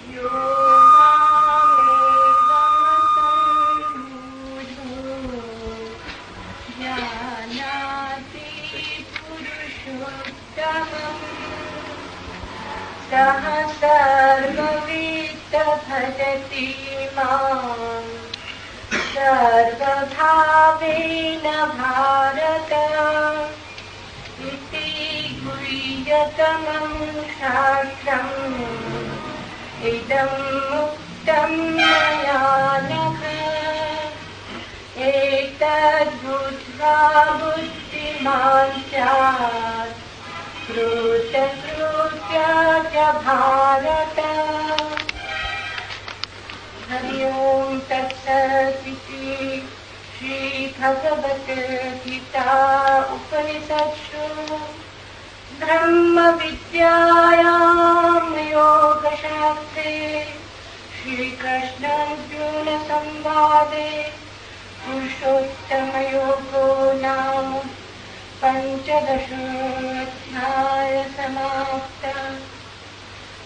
यो मामेवमसम्मूढो जानाति पुरुषोत्तमम् सः सर्वविद् भजति माम् सर्वभावेन भारत इति गुह्यतमं शास्त्रम् इदं मुक्तं मया नघ एतद्बुद्ध्वा बुद्धिमान् स्यात् कृतकृत्य च भारत। हरि ओम तत्सत् इति श्रीभगवद्गीता उपनिषत्सु ब्रह्म विद्यायां योगशास्त्रे श्रीकृष्णार्जुन संवादे पुरुषोत्तमयोगो नाम पंचदशोऽध्याय समाप्तः।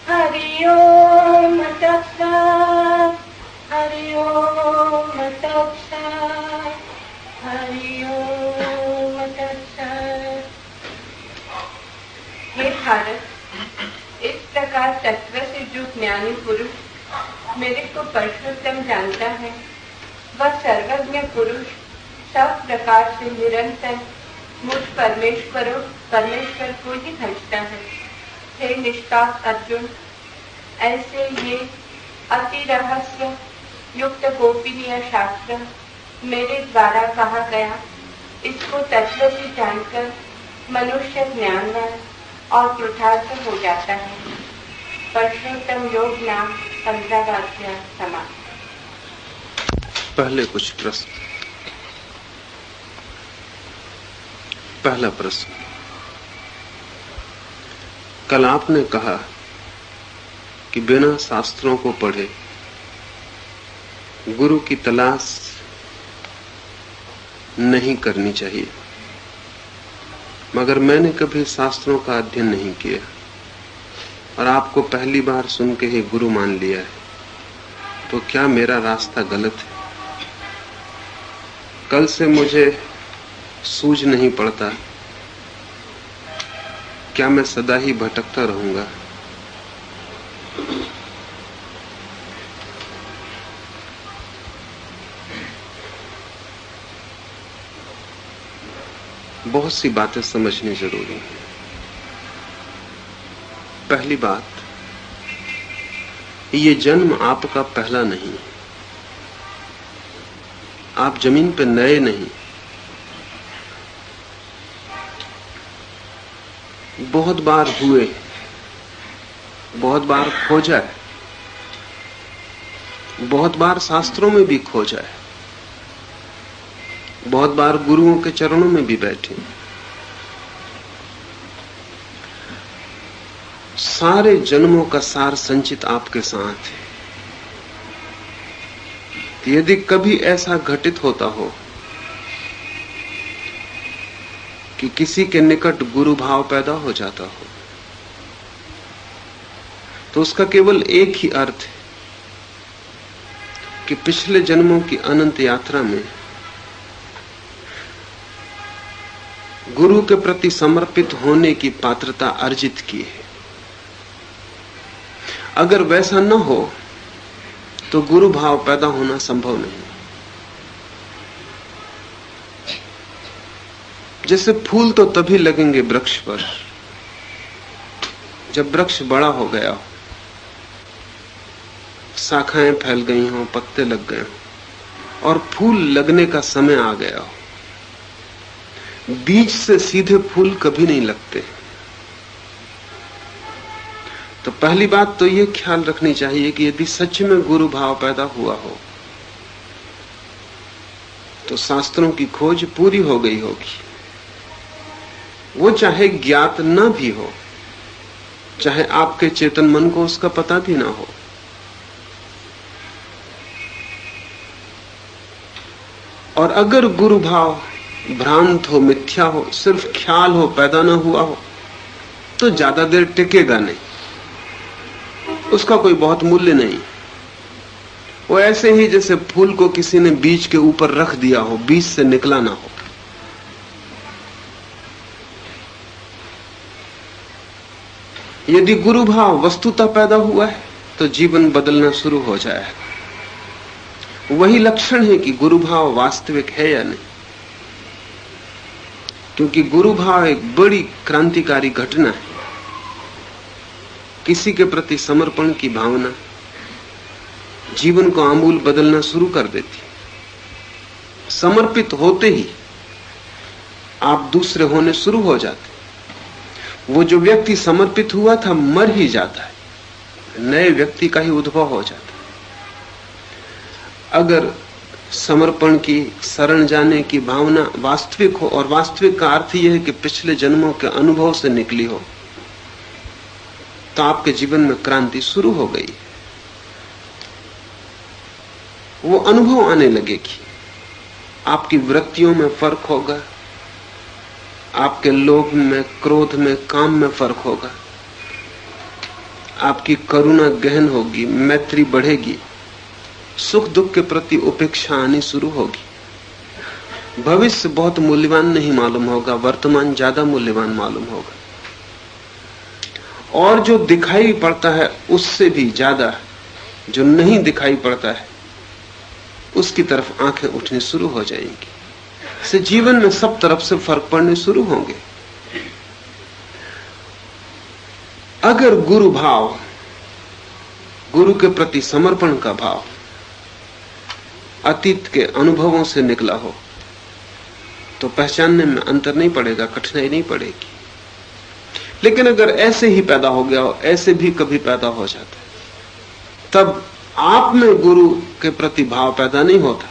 हरि ओम तत्सत् हरि ओम तत्सत् हरि ओम तत्सत्। हे भारत, इस प्रकार तत्व से जो ज्ञानी पुरुष मेरे को पुरुषोत्तम जानता है, वह सर्वज्ञ पुरुष सब प्रकार से निरंतर मुझ परमेश्वर को ही भजता है। हे निष्पाप अर्जुन, ऐसे ये अति रहस्य युक्त गोपनीय शास्त्र मेरे द्वारा कहा गया, इसको तत्व से जानकर मनुष्य ज्ञानवान और कृतार्थ हो जाता है। पुरुषोत्तम योग नाम 15वां अध्याय समाप्त। पहले कुछ प्रश्न। पहला प्रश्न, कल आपने कहा कि बिना शास्त्रों को पढ़े गुरु की तलाश नहीं करनी चाहिए, मगर मैंने कभी शास्त्रों का अध्ययन नहीं किया और आपको पहली बार सुन के ही गुरु मान लिया है, तो क्या मेरा रास्ता गलत है? कल से मुझे सूझ नहीं पड़ता, क्या मैं सदा ही भटकता रहूंगा? बहुत सी बातें समझनी जरूरी है। पहली बात, ये जन्म आपका पहला नहीं, आप जमीन पे नए नहीं, बहुत बार हुए, बहुत बार खोजा है, बहुत बार शास्त्रों में भी खोजा है, बहुत बार गुरुओं के चरणों में भी बैठे। सारे जन्मों का सार संचित आपके साथ है। यदि कभी ऐसा घटित होता हो कि किसी के निकट गुरु भाव पैदा हो जाता हो, तो उसका केवल एक ही अर्थ है कि पिछले जन्मों की अनंत यात्रा में गुरु के प्रति समर्पित होने की पात्रता अर्जित की है। अगर वैसा न हो तो गुरु भाव पैदा होना संभव नहीं। जैसे फूल तो तभी लगेंगे वृक्ष पर जब वृक्ष बड़ा हो गया हो, शाखाएं फैल गई हों, पत्ते लग गए हों और फूल लगने का समय आ गया हो। बीज से सीधे फूल कभी नहीं लगते। तो पहली बात तो यह ख्याल रखनी चाहिए कि यदि सच में गुरु भाव पैदा हुआ हो तो शास्त्रों की खोज पूरी हो गई होगी। वो चाहे ज्ञात न भी हो, चाहे आपके चेतन मन को उसका पता भी ना हो, और अगर गुरु भाव भ्रांत हो, मिथ्या हो, सिर्फ ख्याल हो, पैदा ना हुआ हो, तो ज्यादा देर टिकेगा नहीं। उसका कोई बहुत मूल्य नहीं। वो ऐसे ही जैसे फूल को किसी ने बीज के ऊपर रख दिया हो, बीज से निकला ना हो। यदि गुरु भाव वस्तुतः पैदा हुआ है तो जीवन बदलना शुरू हो जाएगा। वही लक्षण है कि गुरु भाव वास्तविक है या नहीं, क्योंकि गुरु भाव एक बड़ी क्रांतिकारी घटना है। किसी के प्रति समर्पण की भावना जीवन को आमूल बदलना शुरू कर देती। समर्पित होते ही आप दूसरे होने शुरू हो जाते। वो जो व्यक्ति समर्पित हुआ था मर ही जाता है, नए व्यक्ति का ही उद्भव हो जाता है। अगर समर्पण की, शरण जाने की भावना वास्तविक हो, और वास्तविक का अर्थ यह है कि पिछले जन्मों के अनुभव से निकली हो, तो आपके जीवन में क्रांति शुरू हो गई। वो अनुभव आने लगेगी। आपकी वृत्तियों में फर्क होगा, आपके लोभ में, क्रोध में, काम में फर्क होगा, आपकी करुणा गहन होगी, मैत्री बढ़ेगी, सुख दुख के प्रति उपेक्षा आनी शुरू होगी। भविष्य बहुत मूल्यवान नहीं मालूम होगा, वर्तमान ज्यादा मूल्यवान मालूम होगा। और जो दिखाई पड़ता है उससे भी ज्यादा जो नहीं दिखाई पड़ता है उसकी तरफ आंखें उठनी शुरू हो जाएंगी। से जीवन में सब तरफ से फर्क पड़ने शुरू होंगे। अगर गुरु भाव, गुरु के प्रति समर्पण का भाव अतीत के अनुभवों से निकला हो तो पहचानने में अंतर नहीं पड़ेगा, कठिनाई नहीं पड़ेगी। लेकिन अगर ऐसे ही पैदा हो गया हो, ऐसे भी कभी पैदा हो जाता है, तब आप में गुरु के प्रति भाव पैदा नहीं होता।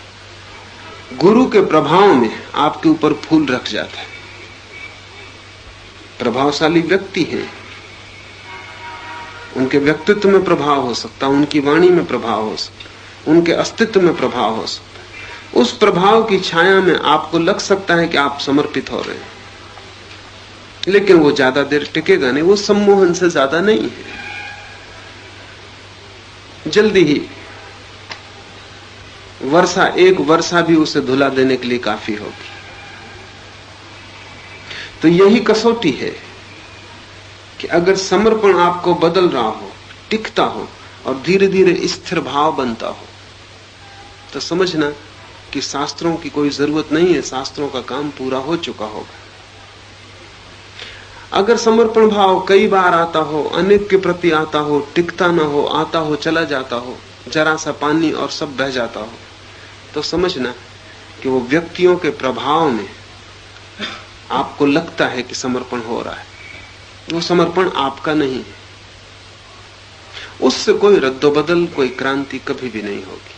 गुरु के प्रभाव में आपके ऊपर फूल रख जाता है। प्रभावशाली व्यक्ति हैं, उनके व्यक्तित्व में प्रभाव हो सकता है, उनकी वाणी में प्रभाव हो सकता है, उनके अस्तित्व में प्रभाव हो सकता है। उस प्रभाव की छाया में आपको लग सकता है कि आप समर्पित हो रहे हैं, लेकिन वो ज्यादा देर टिकेगा नहीं। वो सम्मोहन से ज्यादा नहीं है। जल्दी ही वर्षा, एक वर्षा भी उसे धुला देने के लिए काफी होगी। तो यही कसौटी है कि अगर समर्पण आपको बदल रहा हो, टिकता हो और धीरे धीरे स्थिर भाव बनता हो, तो समझना कि शास्त्रों की कोई जरूरत नहीं है, शास्त्रों का काम पूरा हो चुका होगा। अगर समर्पण भाव कई बार आता हो, अनेक के प्रति आता हो, टिकता ना हो, आता हो चला जाता हो, जरा सा पानी और सब बह जाता हो, तो समझना कि वो व्यक्तियों के प्रभाव में आपको लगता है कि समर्पण हो रहा है। वो समर्पण आपका नहीं है। उससे कोई रद्दोबदल, कोई क्रांति कभी भी नहीं होगी।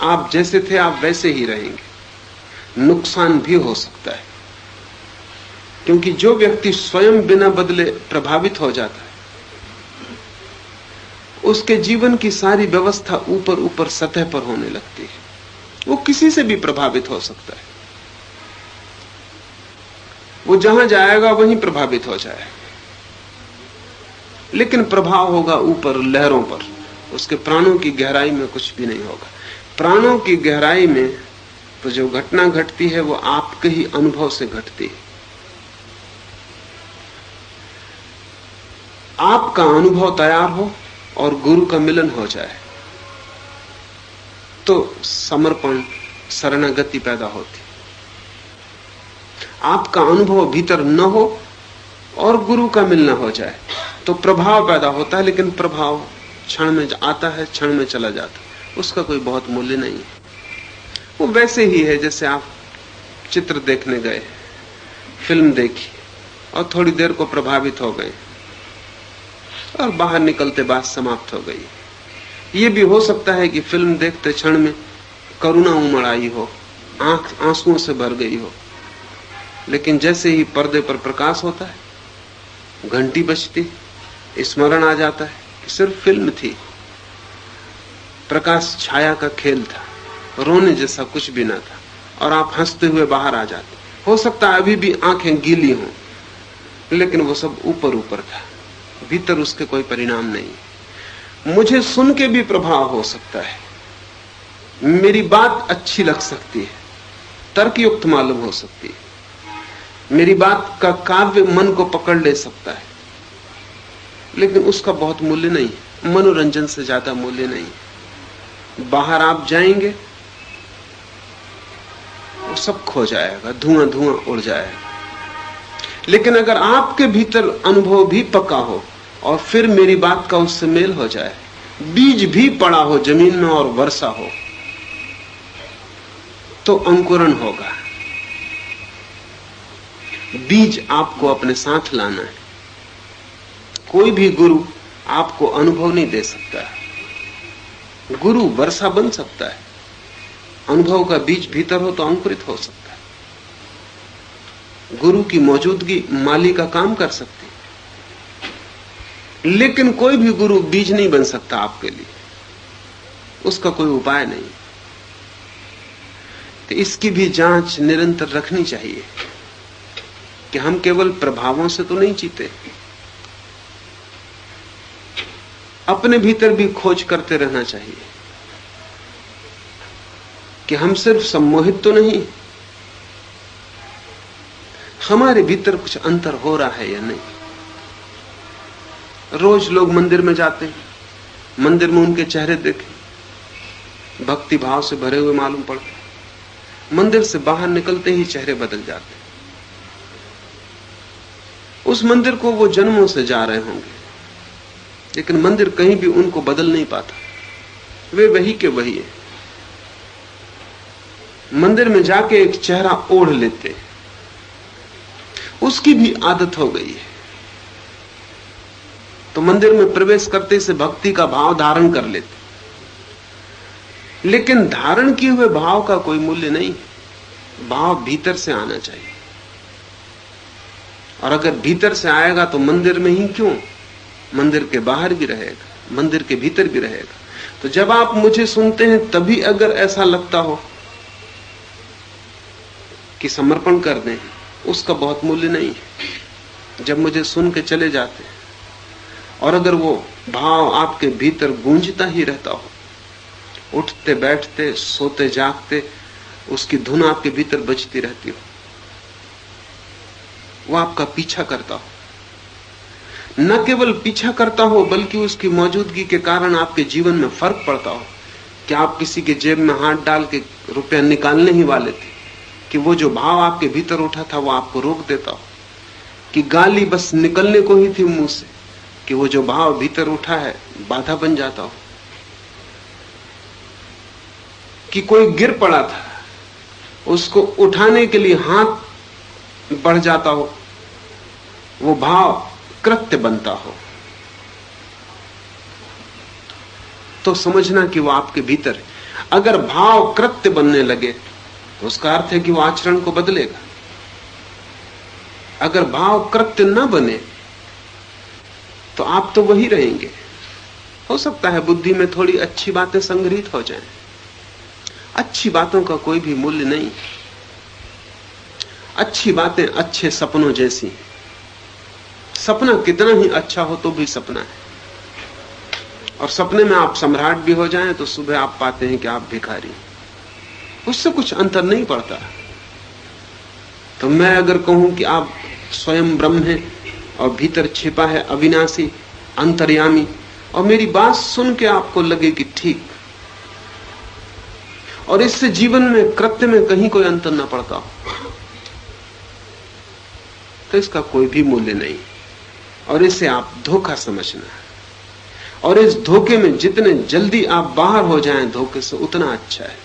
आप जैसे थे आप वैसे ही रहेंगे। नुकसान भी हो सकता है, क्योंकि जो व्यक्ति स्वयं बिना बदले प्रभावित हो जाता है, उसके जीवन की सारी व्यवस्था ऊपर ऊपर सतह पर होने लगती है। वो किसी से भी प्रभावित हो सकता है, वो जहां जाएगा वहीं प्रभावित हो जाएगा, लेकिन प्रभाव होगा ऊपर लहरों पर। उसके प्राणों की गहराई में कुछ भी नहीं होगा। प्राणों की गहराई में तो जो घटना घटती है वो आपके ही अनुभव से घटती है। आपका अनुभव तैयार हो और गुरु का मिलन हो जाए तो समर्पण, शरणागति पैदा होती। आपका अनुभव भीतर न हो और गुरु का मिलना हो जाए तो प्रभाव पैदा होता है, लेकिन प्रभाव क्षण में आता है, क्षण में चला जाता है, उसका कोई बहुत मूल्य नहीं है। वो वैसे ही है जैसे आप चित्र देखने गए, फिल्म देखी और थोड़ी देर को प्रभावित हो गए और बाहर निकलते बात समाप्त हो गई। ये भी हो सकता है कि फिल्म देखते क्षण में करुणा उमड़ आई हो, आंख आंसुओं से भर गई हो, लेकिन जैसे ही पर्दे पर प्रकाश होता है, घंटी बजती, स्मरण आ जाता है कि सिर्फ फिल्म थी, प्रकाश छाया का खेल था, रोने जैसा कुछ भी ना था, और आप हंसते हुए बाहर आ जाते। हो सकता है अभी भी आंखें गीली हों, लेकिन वो सब ऊपर ऊपर था, भीतर उसके कोई परिणाम नहीं। मुझे सुन के भी प्रभाव हो सकता है, मेरी बात अच्छी लग सकती है, तर्कयुक्त मालूम हो सकती है, मेरी बात का काव्य मन को पकड़ ले सकता है, लेकिन उसका बहुत मूल्य नहीं है, मनोरंजन से ज्यादा मूल्य नहीं है। बाहर आप जाएंगे, वो सब खो जाएगा, धुआं धुआं उड़ जाएगा। लेकिन अगर आपके भीतर अनुभव भी पक्का हो और फिर मेरी बात का उससे मेल हो जाए, बीज भी पड़ा हो जमीन में और वर्षा हो, तो अंकुरण होगा। बीज आपको अपने साथ लाना है। कोई भी गुरु आपको अनुभव नहीं दे सकता है। गुरु वर्षा बन सकता है, अनुभव का बीज भीतर हो तो अंकुरित हो सकता है। गुरु की मौजूदगी माली का काम कर सकती है, लेकिन कोई भी गुरु बीज नहीं बन सकता आपके लिए, उसका कोई उपाय नहीं। तो इसकी भी जांच निरंतर रखनी चाहिए कि हम केवल प्रभावों से तो नहीं जीते, अपने भीतर भी खोज करते रहना चाहिए कि हम सिर्फ सम्मोहित तो नहीं, हमारे भीतर कुछ अंतर हो रहा है या नहीं। रोज लोग मंदिर में जाते हैं, मंदिर में उनके चेहरे देखे भक्ति भाव से भरे हुए मालूम पड़ते, मंदिर से बाहर निकलते ही चेहरे बदल जाते। उस मंदिर को वो जन्मों से जा रहे होंगे, लेकिन मंदिर कहीं भी उनको बदल नहीं पाता, वे वही के वही है। मंदिर में जाके एक चेहरा ओढ़ लेते, उसकी भी आदत हो गई है, तो मंदिर में प्रवेश करते से भक्ति का भाव धारण कर लेते, लेकिन धारण किए हुए भाव का कोई मूल्य नहीं। भाव भीतर से आना चाहिए, और अगर भीतर से आएगा तो मंदिर में ही क्यों, मंदिर के बाहर भी रहेगा, मंदिर के भीतर भी रहेगा। तो जब आप मुझे सुनते हैं तभी अगर ऐसा लगता हो कि समर्पण कर दें, उसका बहुत मूल्य नहीं है। जब मुझे सुन के चले जाते हैं और अगर वो भाव आपके भीतर गूंजता ही रहता हो, उठते बैठते सोते जागते उसकी धुन आपके भीतर बजती रहती हो, वो आपका पीछा करता हो, न केवल पीछा करता हो बल्कि उसकी मौजूदगी के कारण आपके जीवन में फर्क पड़ता हो कि आप किसी के जेब में हाथ डाल के रुपया निकालने ही वाले थे, कि वो जो भाव आपके भीतर उठा था वो आपको रोक देता हो, कि गाली बस निकलने को ही थी मुंह से, कि वो जो भाव भीतर उठा है बाधा बन जाता हो, कि कोई गिर पड़ा था उसको उठाने के लिए हाथ बढ़ जाता हो, वो भाव कृत्य बनता हो, तो समझना कि वो आपके भीतर है। अगर भाव कृत्य बनने लगे तो उसका अर्थ है कि वो आचरण को बदलेगा। अगर भाव कृत्य न बने तो आप तो वही रहेंगे। हो सकता है बुद्धि में थोड़ी अच्छी बातें संग्रहित हो जाएं, अच्छी बातों का कोई भी मूल्य नहीं। अच्छी बातें अच्छे सपनों जैसी, सपना कितना ही अच्छा हो तो भी सपना है, और सपने में आप सम्राट भी हो जाएं तो सुबह आप पाते हैं कि आप भिखारी, उससे कुछ अंतर नहीं पड़ता। तो मैं अगर कहूं कि आप स्वयं ब्रह्म हैं और भीतर छिपा है अविनाशी अंतर्यामी, और मेरी बात सुन के आपको लगे कि ठीक, और इससे जीवन में कृत्य में कहीं कोई अंतर ना पड़ता हो, तो इसका कोई भी मूल्य नहीं, और इसे आप धोखा समझना। और इस धोखे में जितने जल्दी आप बाहर हो जाएं धोखे से उतना अच्छा है,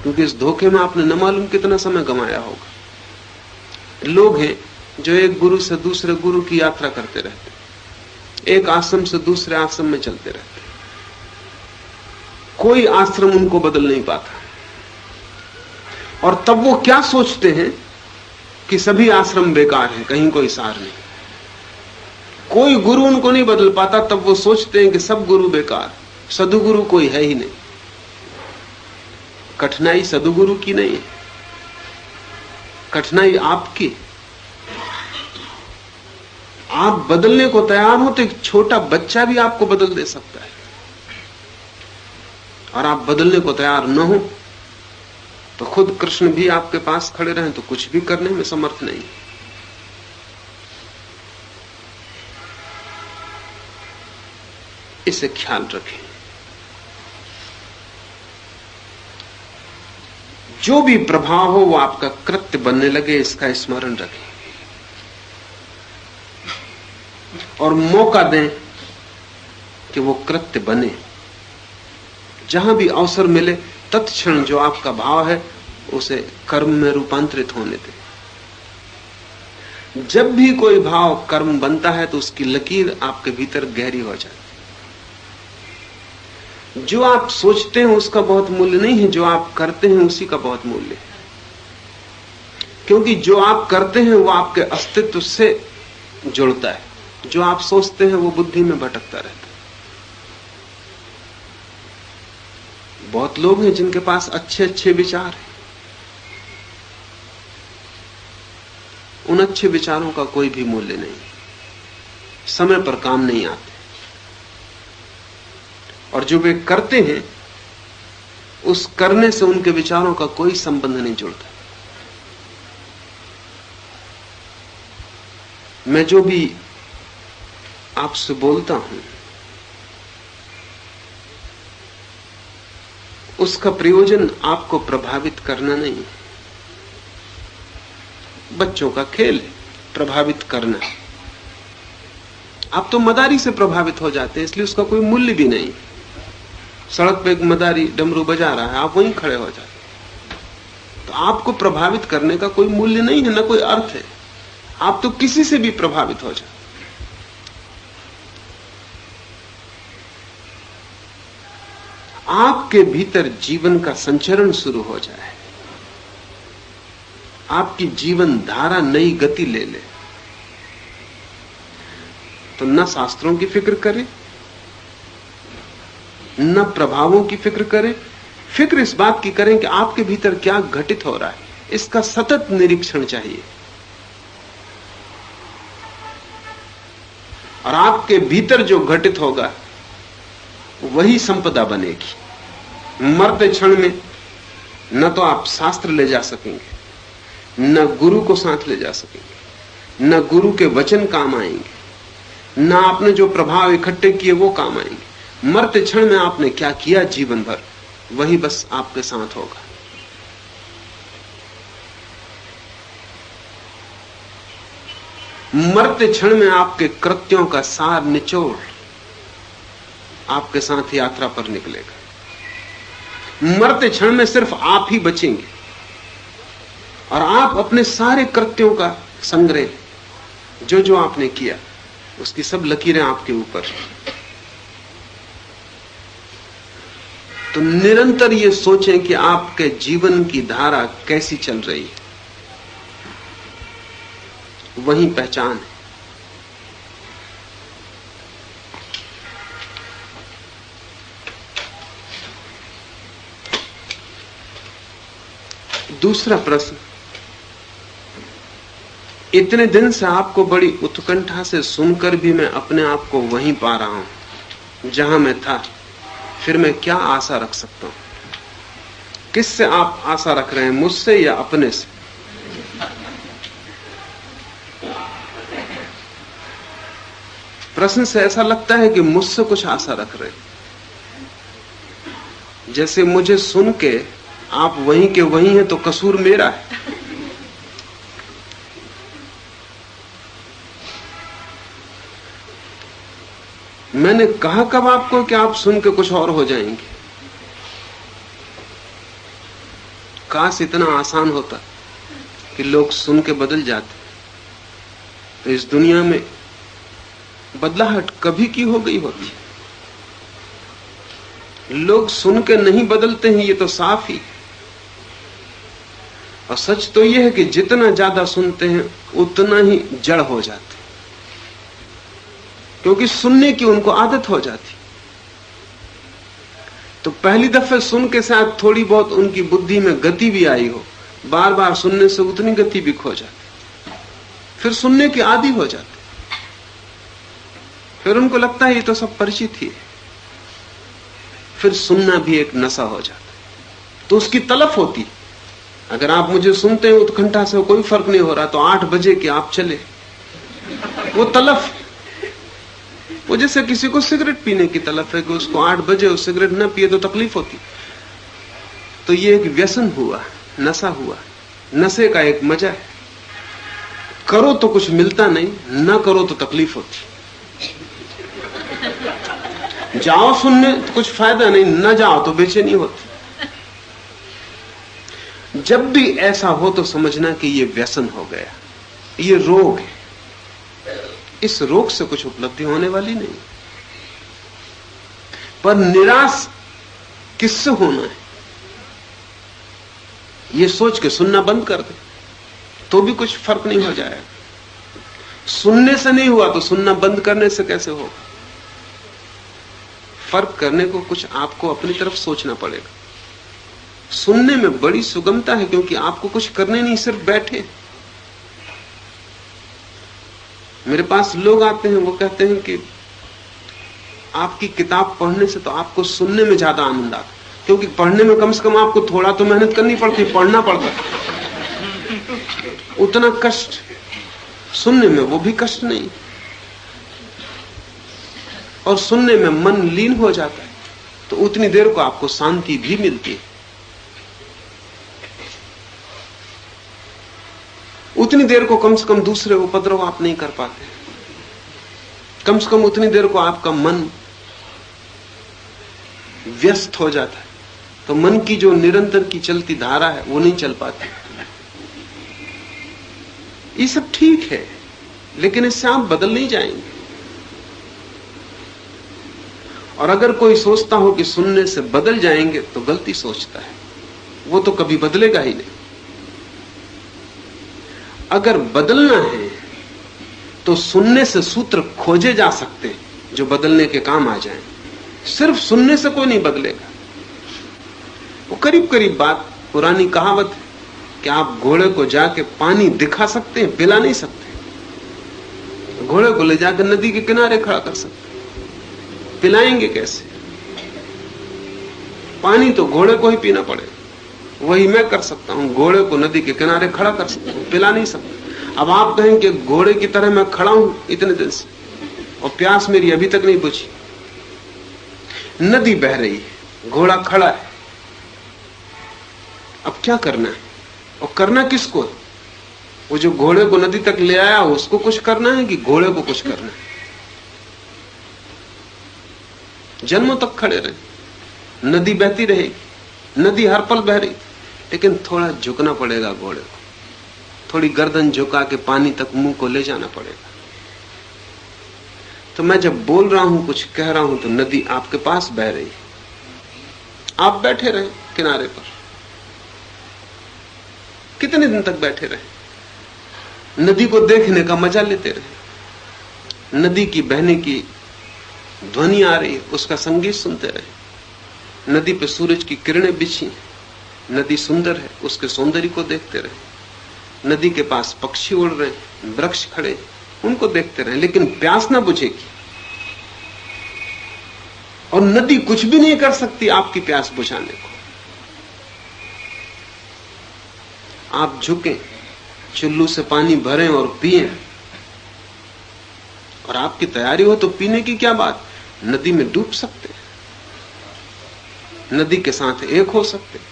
क्योंकि इस धोखे में आपने न मालूम कितना समय गंवाया होगा। लोग हैं जो एक गुरु से दूसरे गुरु की यात्रा करते रहते, एक आश्रम से दूसरे आश्रम में चलते रहते, कोई आश्रम उनको बदल नहीं पाता, और तब वो क्या सोचते हैं कि सभी आश्रम बेकार हैं, कहीं कोई सार नहीं, कोई गुरु उनको नहीं बदल पाता, तब वो सोचते हैं कि सब गुरु बेकार, सदुगुरु कोई है ही नहीं। कठिनाई सदुगुरु की नहीं है, कठिनाई आपकी। आप बदलने को तैयार हो तो एक छोटा बच्चा भी आपको बदल दे सकता है। और आप बदलने को तैयार न हो तो खुद कृष्ण भी आपके पास खड़े रहें तो कुछ भी करने में समर्थ नहीं। इसे ख्याल रखें। जो भी प्रभाव हो वो आपका कृत्य बनने लगे, इसका स्मरण रखें और मौका दें कि वो कृत्य बने। जहां भी अवसर मिले तत्क्षण जो आपका भाव है उसे कर्म में रूपांतरित होने दें। जब भी कोई भाव कर्म बनता है तो उसकी लकीर आपके भीतर गहरी हो जाती है। जो आप सोचते हैं उसका बहुत मूल्य नहीं है, जो आप करते हैं उसी का बहुत मूल्य है। क्योंकि जो आप करते हैं वो आपके अस्तित्व से जुड़ता है, जो आप सोचते हैं वो बुद्धि में भटकता रहता है। बहुत लोग हैं जिनके पास अच्छे अच्छे विचार हैं, उन अच्छे विचारों का कोई भी मूल्य नहीं, समय पर काम नहीं आते। और जो वे करते हैं उस करने से उनके विचारों का कोई संबंध नहीं जुड़ता। मैं जो भी आपसे बोलता हूं उसका प्रयोजन आपको प्रभावित करना नहीं है। बच्चों का खेल है प्रभावित करना। आप तो मदारी से प्रभावित हो जाते हैं, इसलिए उसका कोई मूल्य भी नहीं। सड़क पे एक मदारी डमरू बजा रहा है, आप वहीं खड़े हो जाते, तो आपको प्रभावित करने का कोई मूल्य नहीं है, न कोई अर्थ है। आप तो किसी से भी प्रभावित हो जाते। आपके भीतर जीवन का संचरण शुरू हो जाए, आपकी जीवन धारा नई गति ले ले, तो न शास्त्रों की फिक्र करें, न प्रभावों की फिक्र करें। फिक्र इस बात की करें कि आपके भीतर क्या घटित हो रहा है, इसका सतत निरीक्षण चाहिए। और आपके भीतर जो घटित होगा वही संपदा बनेगी। मरते क्षण में न तो आप शास्त्र ले जा सकेंगे, न गुरु को साथ ले जा सकेंगे, न गुरु के वचन काम आएंगे, न आपने जो प्रभाव इकट्ठे किए वो काम आएंगे। मरते क्षण में आपने क्या किया जीवन भर, वही बस आपके साथ होगा। मरते क्षण में आपके कृत्यों का सार निचोड़ आपके साथ यात्रा पर निकलेगा। मरते क्षण में सिर्फ आप ही बचेंगे और आप अपने सारे कृत्यों का संग्रह, जो जो आपने किया उसकी सब लकीरें आपके ऊपर। तो निरंतर ये सोचें कि आपके जीवन की धारा कैसी चल रही है, वही पहचान है। दूसरा प्रश्न, इतने दिन से आपको बड़ी उत्कंठा से सुनकर भी मैं अपने आप को वहीं पा रहा हूं जहां मैं था, फिर मैं क्या आशा रख सकता हूं? किससे आप आशा रख रहे हैं, मुझसे या अपने से? प्रश्न से ऐसा लगता है कि मुझसे कुछ आशा रख रहे हैं, जैसे मुझे सुन के आप वहीं के वहीं हैं तो कसूर मेरा है। मैंने कहा कब आपको कि आप सुन के कुछ और हो जाएंगे? काश इतना आसान होता कि लोग सुन के बदल जाते। तो इस दुनिया में बदलाहट कभी की हो गई होती। लोग सुन के नहीं बदलते हैं, ये तो साफ ही। और सच तो यह है कि जितना ज्यादा सुनते हैं उतना ही जड़ हो जाते, क्योंकि सुनने की उनको आदत हो जाती। तो पहली दफे सुन के साथ थोड़ी बहुत उनकी बुद्धि में गति भी आई हो, बार बार सुनने से उतनी गति भी खो जाती, फिर सुनने की आदी हो जाती। फिर उनको लगता है ये तो सब परिचित ही है। फिर सुनना भी एक नशा हो जाता है। तो उसकी तलफ होती। अगर आप मुझे सुनते हैं उत्कंठा से, कोई फर्क नहीं हो रहा, तो 8 बजे के आप चले, वो तलफ। वो जैसे किसी को सिगरेट पीने की तलफ है कि उसको 8 बजे वो सिगरेट न पिए तो तकलीफ होती। तो ये एक व्यसन हुआ, नशा हुआ। नशे का एक मजा है, करो तो कुछ मिलता नहीं, ना करो तो तकलीफ होती। जाओ सुनने तो कुछ फायदा नहीं, ना जाओ तो बेचैनी होती। जब भी ऐसा हो तो समझना कि ये व्यसन हो गया, ये रोग है। इस रोग से कुछ उपलब्धि होने वाली नहीं। पर निराश किससे होना है, ये सोच के सुनना बंद कर दे तो भी कुछ फर्क नहीं हो जाएगा। सुनने से नहीं हुआ तो सुनना बंद करने से कैसे होगा? फर्क करने को कुछ आपको अपनी तरफ सोचना पड़ेगा। सुनने में बड़ी सुगमता है, क्योंकि आपको कुछ करने नहीं, सिर्फ बैठे। मेरे पास लोग आते हैं, वो कहते हैं कि आपकी किताब पढ़ने से तो आपको सुनने में ज्यादा आनंद आता, क्योंकि पढ़ने में कम से कम आपको थोड़ा तो मेहनत करनी पड़ती, पढ़ना पड़ता, उतना कष्ट सुनने में वो भी कष्ट नहीं। और सुनने में मन लीन हो जाता है, तो उतनी देर को आपको शांति भी मिलती है। उतनी देर को कम से कम दूसरे उपद्रव आप नहीं कर पाते। कम से कम उतनी देर को आपका मन व्यस्त हो जाता है, तो मन की जो निरंतर की चलती धारा है वो नहीं चल पाती। ये सब ठीक है, लेकिन इससे आप बदल नहीं जाएंगे। और अगर कोई सोचता हो कि सुनने से बदल जाएंगे तो गलती सोचता है, वो तो कभी बदलेगा ही नहीं। अगर बदलना है तो सुनने से सूत्र खोजे जा सकते हैं जो बदलने के काम आ जाएं। सिर्फ सुनने से कोई नहीं बदलेगा। वो करीब करीब बात, पुरानी कहावत है कि आप घोड़े को जाके पानी दिखा सकते हैं, पिला नहीं सकते। घोड़े को ले जाकर नदी के किनारे खड़ा कर सकते, पिलाएंगे कैसे? पानी तो घोड़े को ही पीना पड़ेगा। वही मैं कर सकता हूं, घोड़े को नदी के किनारे खड़ा कर सकता हूं, पिला नहीं सकता। अब आप कहें कि घोड़े की तरह मैं खड़ा हूं इतने दिन से और प्यास मेरी अभी तक नहीं बुझी। नदी बह रही है, घोड़ा खड़ा है, अब क्या करना है? और करना किसको है? वो जो घोड़े को नदी तक ले आया उसको कुछ करना है कि घोड़े को कुछ करना है? जन्मों तक खड़े रहे, नदी बहती रहेगी, नदी हर पल बह रही, लेकिन थोड़ा झुकना पड़ेगा घोड़े को, थोड़ी गर्दन झुका के पानी तक मुंह को ले जाना पड़ेगा। तो मैं जब बोल रहा हूं, कुछ कह रहा हूं, तो नदी आपके पास बह रही है, आप बैठे रहे किनारे पर। कितने दिन तक बैठे रहे? नदी को देखने का मजा लेते रहे, नदी की बहने की ध्वनि आ रही है, उसका संगीत सुनते रहे। नदी पे सूरज की किरणें बिछी, नदी सुंदर है, उसके सौंदर्य को देखते रहे। नदी के पास पक्षी उड़ रहे, वृक्ष खड़े, उनको देखते रहे, लेकिन प्यास ना बुझेगी। और नदी कुछ भी नहीं कर सकती आपकी प्यास बुझाने को। आप झुकें, चुल्लू से पानी भरें और पिएं, और आपकी तैयारी हो तो पीने की क्या बात, नदी में डूब सकते हैं, नदी के साथ एक हो सकते हैं।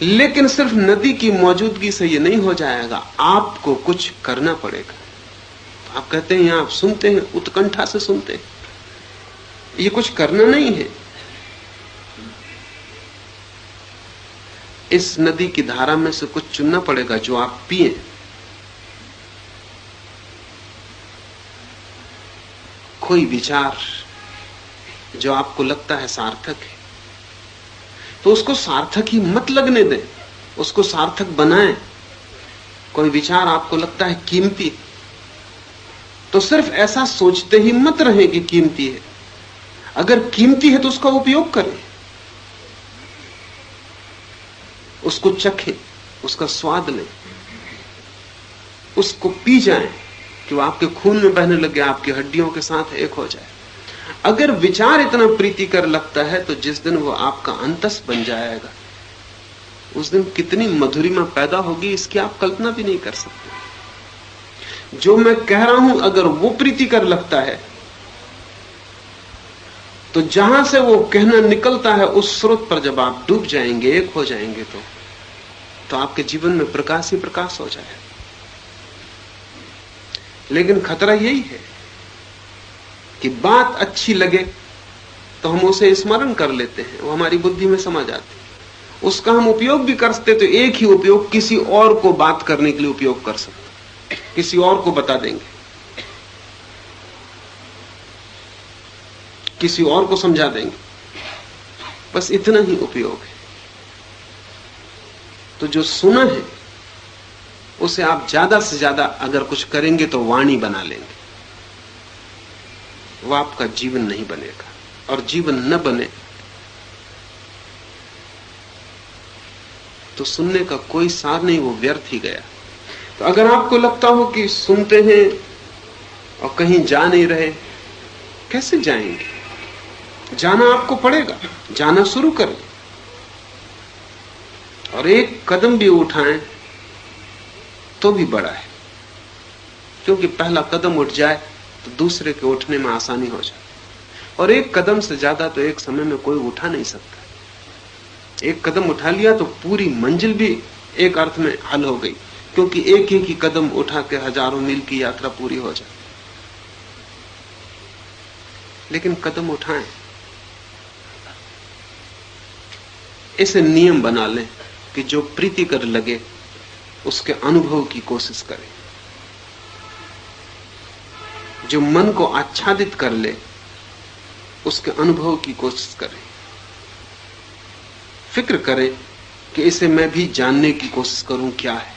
लेकिन सिर्फ नदी की मौजूदगी से ये नहीं हो जाएगा, आपको कुछ करना पड़ेगा। तो आप कहते हैं आप सुनते हैं, उत्कंठा से सुनते हैं, ये कुछ करना नहीं है। इस नदी की धारा में से कुछ चुनना पड़ेगा जो आप पिए। कोई विचार जो आपको लगता है सार्थक है, तो उसको सार्थक ही मत लगने दें, उसको सार्थक बनाएं। कोई विचार आपको लगता है कीमती, तो सिर्फ ऐसा सोचते ही मत रहें कि कीमती है। अगर कीमती है तो उसका उपयोग करें, उसको चखें, उसका स्वाद लें, उसको पी जाएं कि वो आपके खून में बहने लगे, आपकी हड्डियों के साथ एक हो जाए। अगर विचार इतना प्रीतिकर लगता है तो जिस दिन वो आपका अंतस बन जाएगा उस दिन कितनी मधुरिमा पैदा होगी इसकी आप कल्पना भी नहीं कर सकते। जो मैं कह रहा हूं अगर वो प्रीतिकर लगता है तो जहां से वो कहना निकलता है उस स्रोत पर जब आप डूब जाएंगे, एक हो जाएंगे, तो आपके जीवन में प्रकाश ही प्रकाश हो जाएगा। लेकिन खतरा यही है कि बात अच्छी लगे तो हम उसे स्मरण कर लेते हैं, वो हमारी बुद्धि में समा जाती है। उसका हम उपयोग भी करते तो एक ही उपयोग किसी और को बात करने के लिए उपयोग कर सकते, किसी और को बता देंगे, किसी और को समझा देंगे, बस इतना ही उपयोग है। तो जो सुना है उसे आप ज्यादा से ज्यादा अगर कुछ करेंगे तो वाणी बना लेंगे, वो आपका जीवन नहीं बनेगा। और जीवन न बने तो सुनने का कोई सार नहीं, वो व्यर्थ ही गया। तो अगर आपको लगता हो कि सुनते हैं और कहीं जा नहीं रहे, कैसे जाएंगे? जाना आपको पड़ेगा, जाना शुरू करें और एक कदम भी उठाएं तो भी बड़ा है, क्योंकि पहला कदम उठ जाए तो दूसरे के उठने में आसानी हो जाए। और एक कदम से ज्यादा तो एक समय में कोई उठा नहीं सकता। एक कदम उठा लिया तो पूरी मंजिल भी एक अर्थ में हल हो गई, क्योंकि एक ही कदम उठा के हजारों मील की यात्रा पूरी हो जाए। लेकिन कदम उठाएं, इसे नियम बना लें कि जो प्रीतिकर लगे उसके अनुभव की कोशिश करें, जो मन को आच्छादित कर ले उसके अनुभव की कोशिश करें। फिक्र करें कि इसे मैं भी जानने की कोशिश करूं क्या है।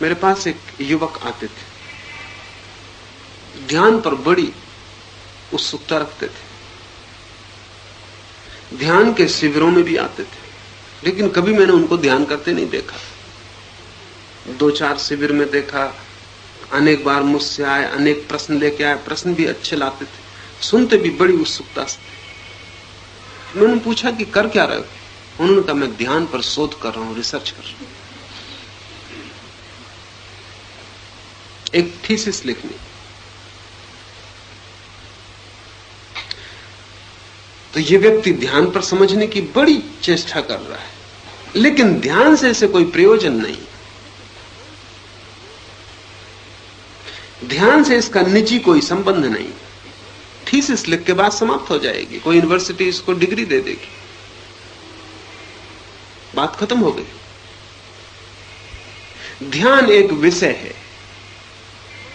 मेरे पास एक युवक आते थे, ध्यान पर बड़ी उत्सुकता रखते थे, ध्यान के शिविरों में भी आते थे, लेकिन कभी मैंने उनको ध्यान करते नहीं देखा। 2-4 शिविर में देखा, अनेक बार मुझसे आए, अनेक प्रश्न लेके आए, प्रश्न भी अच्छे लाते थे, सुनते भी बड़ी उत्सुकता से। मैंने पूछा कि कर क्या रहे हो? उन्होंने कहा मैं ध्यान पर शोध कर रहा हूं, रिसर्च कर रहा हूं, एक थीसिस लिखनी। तो ये व्यक्ति ध्यान पर समझने की बड़ी चेष्टा कर रहा है, लेकिन ध्यान से इसे कोई प्रयोजन नहीं, ध्यान से इसका निजी कोई संबंध नहीं। थीसिस लिख के बाद समाप्त हो जाएगी, कोई यूनिवर्सिटी इसको डिग्री दे देगी, बात खत्म हो गई। ध्यान एक विषय है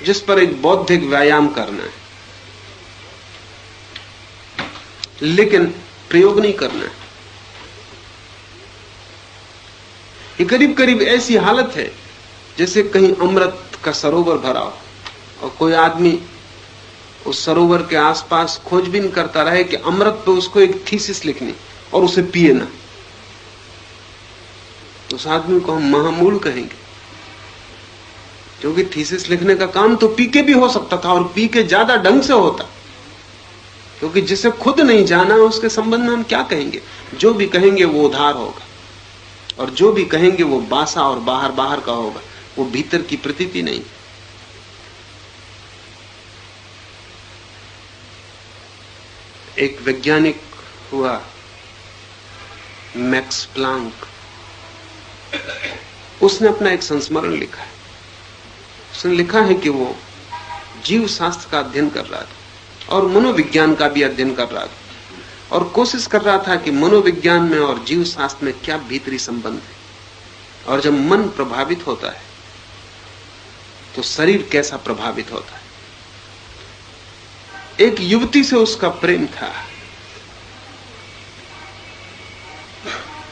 जिस पर एक बौद्धिक व्यायाम करना है, लेकिन प्रयोग नहीं करना है। ये करीब करीब ऐसी हालत है जैसे कहीं अमृत का सरोवर भरा हो और कोई आदमी उस सरोवर के आसपास खोजबीन करता रहे कि अमृत पे उसको एक थीसिस लिखनी और उसे पिए ना। उस आदमी को हम महामूल कहेंगे, क्योंकि थीसिस लिखने का काम तो पी के भी हो सकता था, और पी के ज्यादा ढंग से होता, क्योंकि जिसे खुद नहीं जाना उसके संबंध में हम क्या कहेंगे। जो भी कहेंगे वो उधार होगा, और जो भी कहेंगे वो बासा और बाहर बाहर का होगा, वो भीतर की प्रतीति नहीं। एक वैज्ञानिक हुआ मैक्स प्लांक, उसने अपना एक संस्मरण लिखा है। उसने लिखा है कि वो जीव शास्त्र का अध्ययन कर रहा था और मनोविज्ञान का भी अध्ययन कर रहा था, और कोशिश कर रहा था कि मनोविज्ञान में और जीव शास्त्र में क्या भीतरी संबंध है, और जब मन प्रभावित होता है तो शरीर कैसा प्रभावित होता है। एक युवती से उसका प्रेम था,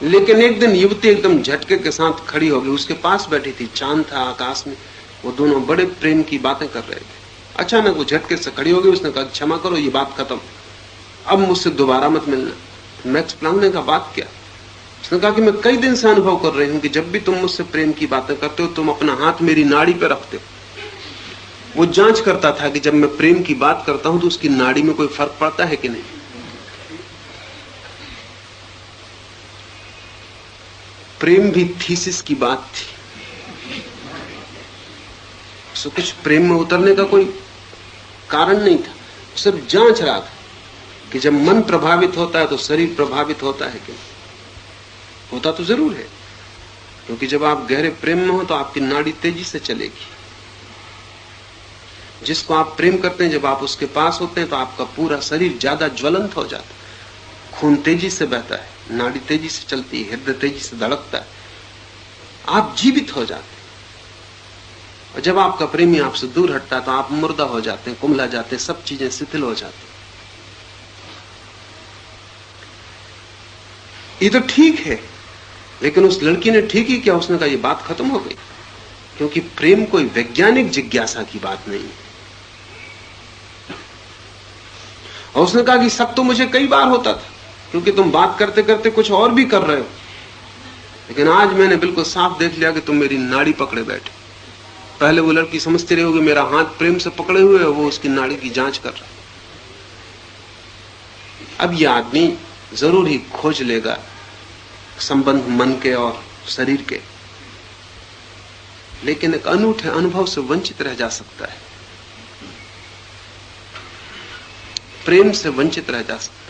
लेकिन एक दिन युवती एकदम झटके के साथ खड़ी हो गई। उसके पास बैठी थी, चांद था आकाश में, वो दोनों बड़े प्रेम की बातें कर रहे थे। अचानक वो झटके से खड़ी हो गई। उसने कहा क्षमा करो, ये बात खत्म, अब मुझसे दोबारा मत मिलना। मैक्स प्लांक ने कहा बात क्या? उसने कहा कि मैं कई दिन से अनुभव कर रही हूं कि जब भी तुम मुझसे प्रेम की बातें करते हो तुम अपना हाथ मेरी नाड़ी पे रखते हो, वो जांच करता था कि जब मैं प्रेम की बात करता हूं तो उसकी नाड़ी में कोई फर्क पड़ता है कि नहीं। प्रेम भी थीसिस की बात थी, उसको कुछ प्रेम में उतरने का कोई कारण नहीं था, सिर्फ जांच रहा था कि जब मन प्रभावित होता है तो शरीर प्रभावित होता है कि नहीं। होता तो जरूर है, क्योंकि जब आप गहरे प्रेम में हो तो आपकी नाड़ी तेजी से चलेगी। जिसको आप प्रेम करते हैं, जब आप उसके पास होते हैं तो आपका पूरा शरीर ज्यादा ज्वलंत हो जाता है, खून तेजी से बहता है, नाड़ी तेजी से चलती है, हृदय तेजी से धड़कता है, आप जीवित हो जाते हैं। और जब आपका प्रेमी आपसे दूर हटता है तो आप मुर्दा हो जाते हैं, कुम्हला जाते हैं, सब चीजें शिथिल हो जाती हैं। ये तो ठीक है, लेकिन उस लड़की ने ठीक ही किया, उसने कहा ये बात खत्म हो गई, क्योंकि प्रेम कोई वैज्ञानिक जिज्ञासा की बात नहीं है। और उसने कहा कि सब तो मुझे कई बार होता था, क्योंकि तुम बात करते करते कुछ और भी कर रहे हो, लेकिन आज मैंने बिल्कुल साफ देख लिया कि तुम मेरी नाड़ी पकड़े बैठे। पहले वो लड़की समझती रही होगी मेरा हाथ प्रेम से पकड़े हुए है, वो उसकी नाड़ी की जांच कर रहा है। अब ये आदमी जरूर ही खोज लेगा संबंध मन के और शरीर के, लेकिन एक अनूठे अनुभव से वंचित रह जा सकता है, प्रेम से वंचित रह जा सकता है।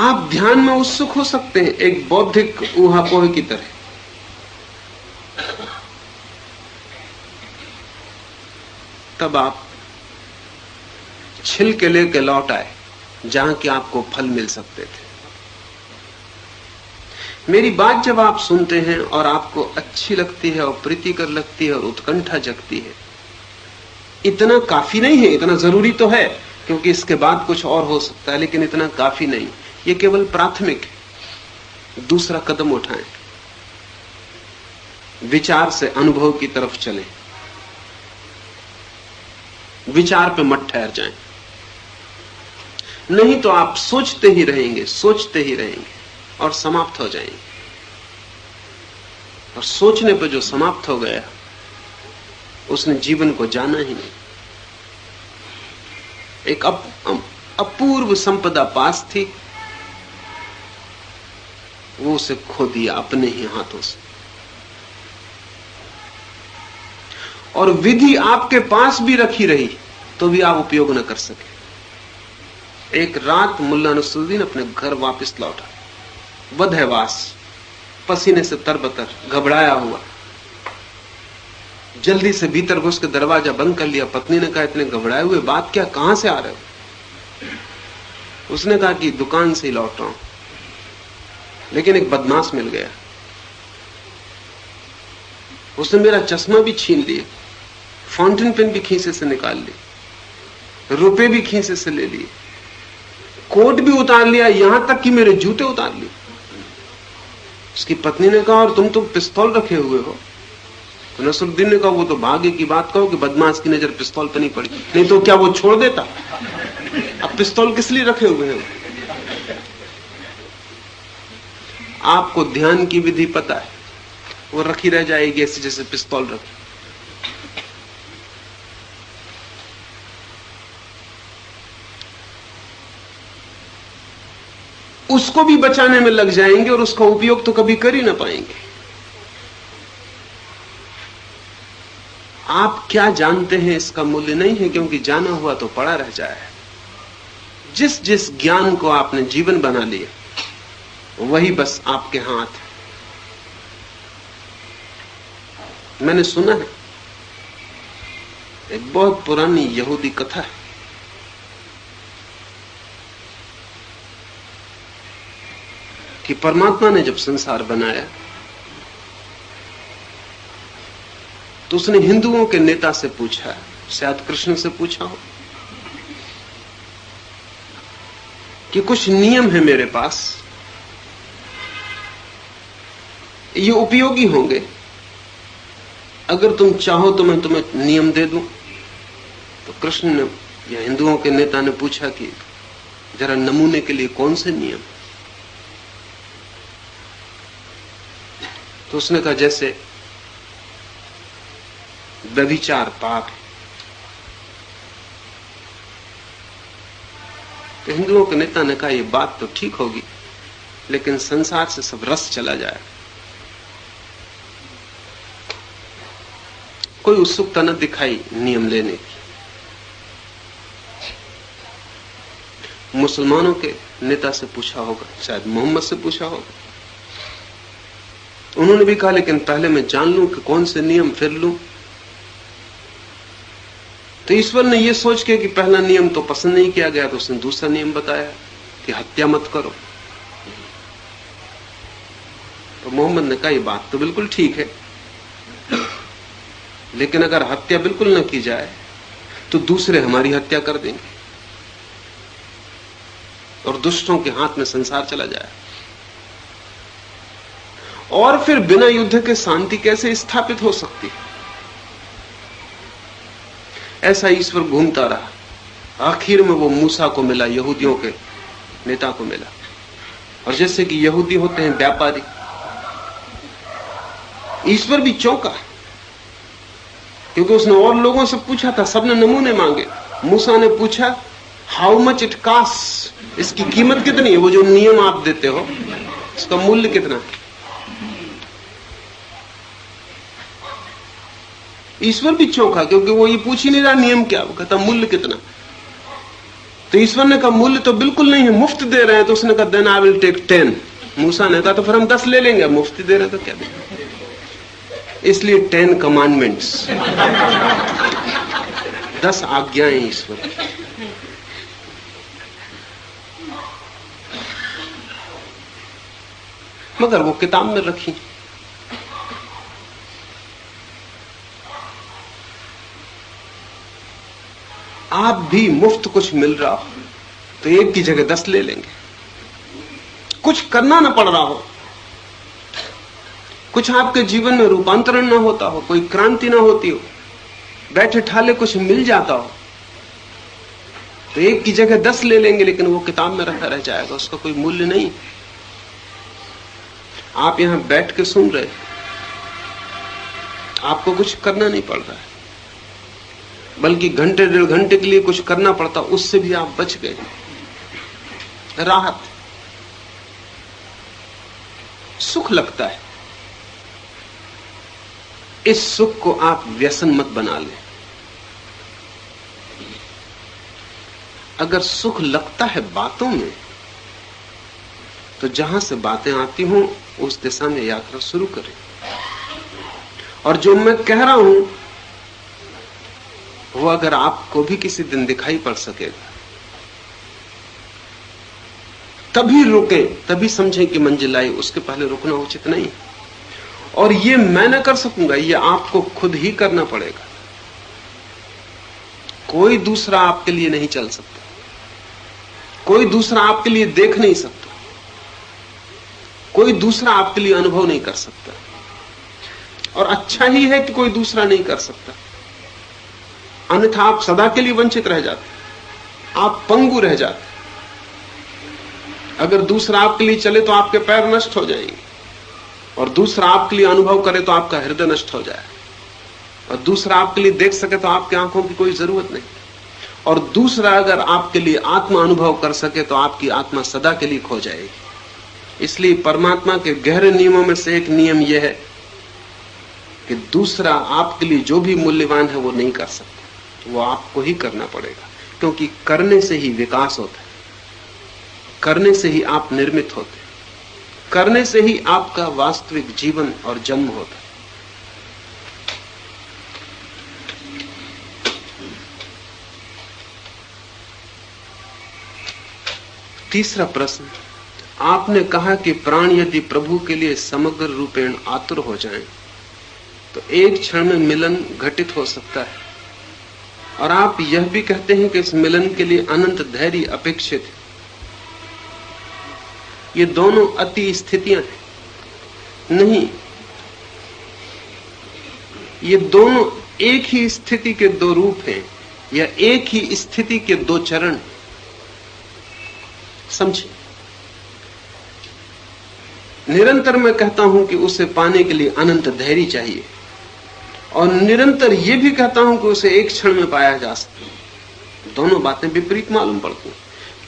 आप ध्यान में उत्सुक हो सकते हैं, एक बौद्धिक ऊहापोह की तरह। तब आप छिलके लेके लौट आए जहां कि आपको फल मिल सकते थे। मेरी बात जब आप सुनते हैं और आपको अच्छी लगती है और प्रीतिकर लगती है और उत्कंठा जगती है, इतना काफी नहीं है। इतना जरूरी तो है क्योंकि इसके बाद कुछ और हो सकता है, लेकिन इतना काफी नहीं। ये केवल प्राथमिक है। दूसरा कदम उठाएं, विचार से अनुभव की तरफ चलें, विचार पे मत ठहर जाएं, नहीं तो आप सोचते ही रहेंगे, सोचते ही रहेंगे और समाप्त हो जाएंगे। और सोचने पे जो समाप्त हो गया उसने जीवन को जाना ही नहीं। एक अपूर्व संपदा पास थी, वो उसे खो दिया अपने ही हाथों से। और विधि आपके पास भी रखी रही तो भी आप उपयोग न कर सके। एक रात मुल्ला नसरुद्दीन अपने घर वापस लौटा, वधवास, पसीने से तरबतर, घबराया हुआ। जल्दी से भीतर घुस के दरवाजा बंद कर लिया। पत्नी ने कहा इतने घबराए हुए बात क्या, कहां से आ रहे हो? उसने कहा कि दुकान से ही लौट रहा हूं, लेकिन एक बदमाश मिल गया, उसने मेरा चश्मा भी छीन लिया, फाउंटेन पेन भी खीसे से निकाल ली, रुपए भी खीसे से ले लिए, कोट भी उतार लिया, यहां तक कि मेरे जूते उतार लिए। उसकी पत्नी ने कहा और तुम तो पिस्तौल रखे हुए हो। तो नसरुद्दीन ने कहा वो तो भाग्य की बात कहो कि बदमाश की नजर पिस्तौल पर नहीं पड़ी, नहीं तो क्या वो छोड़ देता? अब पिस्तौल किस लिए रखे हुए हो? आपको ध्यान की विधि पता है, वो रखी रह जाएगी ऐसे जैसे पिस्तौल रखी। उसको भी बचाने में लग जाएंगे और उसका उपयोग तो कभी कर ही ना पाएंगे। आप क्या जानते हैं इसका मूल्य नहीं है, क्योंकि जाना हुआ तो पड़ा रह जाए। जिस जिस ज्ञान को आपने जीवन बना लिया वही बस आपके हाथ है। मैंने सुना है एक बहुत पुरानी यहूदी कथा है, कि परमात्मा ने जब संसार बनाया तो उसने हिंदुओं के नेता से पूछा, शायद कृष्ण से पूछा हो, कि कुछ नियम है मेरे पास, ये उपयोगी होंगे, अगर तुम चाहो तो मैं तुम्हें नियम दे दूं। तो कृष्ण ने या हिंदुओं के नेता ने पूछा कि जरा नमूने के लिए कौन से नियम? तो तो उसने कहा जैसे व्यभिचार पाप है। तो हिंदुओं के नेता ने कहा यह बात तो ठीक होगी, लेकिन संसार से सब रस चला जाए। कोई उत्सुकता न दिखाई नियम लेने की। मुसलमानों के नेता से पूछा होगा, शायद मोहम्मद से पूछा होगा, उन्होंने भी कहा लेकिन पहले मैं जान लूं कि कौन से नियम फिर लूं। तो ईश्वर ने यह सोच के कि पहला नियम तो पसंद नहीं किया गया, तो उसने दूसरा नियम बताया कि हत्या मत करो। तो मोहम्मद ने कहा यह बात तो बिल्कुल ठीक है, लेकिन अगर हत्या बिल्कुल न की जाए तो दूसरे हमारी हत्या कर देंगे और दुष्टों के हाथ में संसार चला जाए। और फिर बिना युद्ध के शांति कैसे स्थापित हो सकती है? ऐसा ईश्वर घूमता रहा। आखिर में वो मूसा को मिला, यहूदियों के नेता को मिला। और जैसे कि यहूदी होते हैं व्यापारी, ईश्वर भी चौंका, क्योंकि उसने और लोगों से पूछा था, सबने नमूने मांगे। मूसा ने पूछा हाउ मच इट कास्ट, इसकी कीमत कितनी है? वो जो नियम आप देते हो इसका मूल्य कितना है? ईश्वर भी चौंका, क्योंकि वो ये पूछ ही नहीं रहा नियम क्या, वो कहता मूल्य कितना। तो ईश्वर ने कहा मूल्य तो बिल्कुल नहीं है, मुफ्त दे रहे हैं। तो उसने कहा देन आई विल टेक 10। मूसा ने कहा तो फिर हम 10 ले लेंगे, मुफ्त दे रहे हैं तो क्या देंगे। इसलिए 10 कमांडमेंट्स, 10 आज्ञाएं ईश्वर की। मगर वो किताब में रखी। आप भी मुफ्त कुछ मिल रहा हो तो एक की जगह 10 ले लेंगे। कुछ करना ना पड़ रहा हो, कुछ आपके जीवन में रूपांतरण ना होता हो, कोई क्रांति ना होती हो, बैठे ठाले कुछ मिल जाता हो, तो एक की जगह 10 ले लेंगे, लेकिन वो किताब में रखा रह जाएगा, उसका कोई मूल्य नहीं। आप यहां बैठ के सुन रहे, आपको कुछ करना नहीं पड़ रहा है, बल्कि घंटे 1.5 घंटे के लिए कुछ करना पड़ता, उससे भी आप बच गए। राहत, सुख लगता है। इस सुख को आप व्यसन मत बना लें। अगर सुख लगता है बातों में, तो जहां से बातें आती हों उस दिशा में यात्रा शुरू करें। और जो मैं कह रहा हूं वो अगर आपको भी किसी दिन दिखाई पड़ सकेगा, तभी रुके, तभी समझें कि मंजिल आई, उसके पहले रुकना उचित नहीं। और ये मैं न कर सकूंगा, ये आपको खुद ही करना पड़ेगा। कोई दूसरा आपके लिए नहीं चल सकता, कोई दूसरा आपके लिए देख नहीं सकता, कोई दूसरा आपके लिए अनुभव नहीं कर सकता। और अच्छा ही है कि कोई दूसरा नहीं कर सकता, अन्यथा आप सदा के लिए वंचित रह जाते, आप पंगु रह जाते। अगर दूसरा आपके लिए चले तो आपके पैर नष्ट हो जाएंगे, और दूसरा आपके लिए अनुभव करे तो आपका हृदय नष्ट हो जाए, और दूसरा आपके लिए देख सके तो आपकी आंखों की कोई जरूरत नहीं, और दूसरा अगर आपके लिए आत्मा अनुभव कर सके तो आपकी आत्मा सदा के लिए खो जाएगी। इसलिए परमात्मा के गहरे नियमों में से एक नियम यह है कि दूसरा आपके लिए जो भी मूल्यवान है वो नहीं कर सकता, वो आपको ही करना पड़ेगा। क्योंकि करने से ही विकास होता है, करने से ही आप निर्मित होते हैं, करने से ही आपका वास्तविक जीवन और जन्म होता है। तीसरा प्रश्न, आपने कहा कि प्राण यदि प्रभु के लिए समग्र रूपेण आतुर हो जाएं, तो एक क्षण में मिलन घटित हो सकता है, और आप यह भी कहते हैं कि इस मिलन के लिए अनंत धैर्य अपेक्षित है। ये दोनों अति स्थितियां हैं। नहीं, ये दोनों एक ही स्थिति के दो रूप हैं, या एक ही स्थिति के दो चरण। समझे, निरंतर मैं कहता हूं कि उसे पाने के लिए अनंत धैर्य चाहिए, और निरंतर यह भी कहता हूं कि उसे एक क्षण में पाया जा सकता है। दोनों बातें विपरीत मालूम पड़ती हैं,